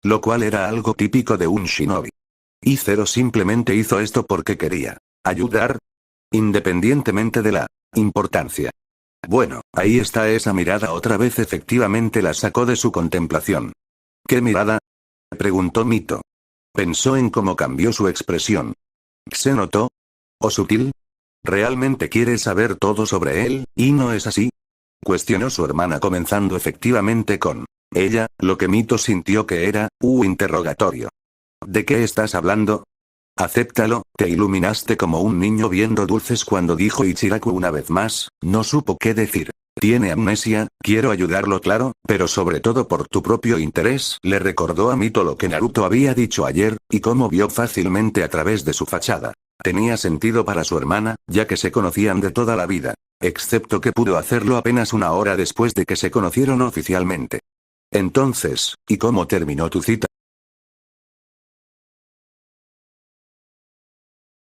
Lo cual era algo típico de un shinobi. Y Zero simplemente hizo esto porque quería ayudar. Independientemente de la importancia. Bueno, ahí está esa mirada otra vez, efectivamente la sacó de su contemplación. ¿Qué mirada? Preguntó Mito. Pensó en cómo cambió su expresión. ¿Se notó? ¿O sutil? ¿Realmente quiere saber todo sobre él, y no es así? Cuestionó su hermana, comenzando efectivamente con ella, lo que Mito sintió que era interrogatorio. ¿De qué estás hablando? Acéptalo, te iluminaste como un niño viendo dulces cuando dijo Ichiraku una vez más, no supo qué decir. Tiene amnesia, quiero ayudarlo, claro, pero sobre todo por tu propio interés. Le recordó a Mito lo que Naruto había dicho ayer, y cómo vio fácilmente a través de su fachada. Tenía sentido para su hermana, ya que se conocían de toda la vida. Excepto que pudo hacerlo apenas una hora después de que se conocieron oficialmente. Entonces, ¿y cómo terminó tu cita?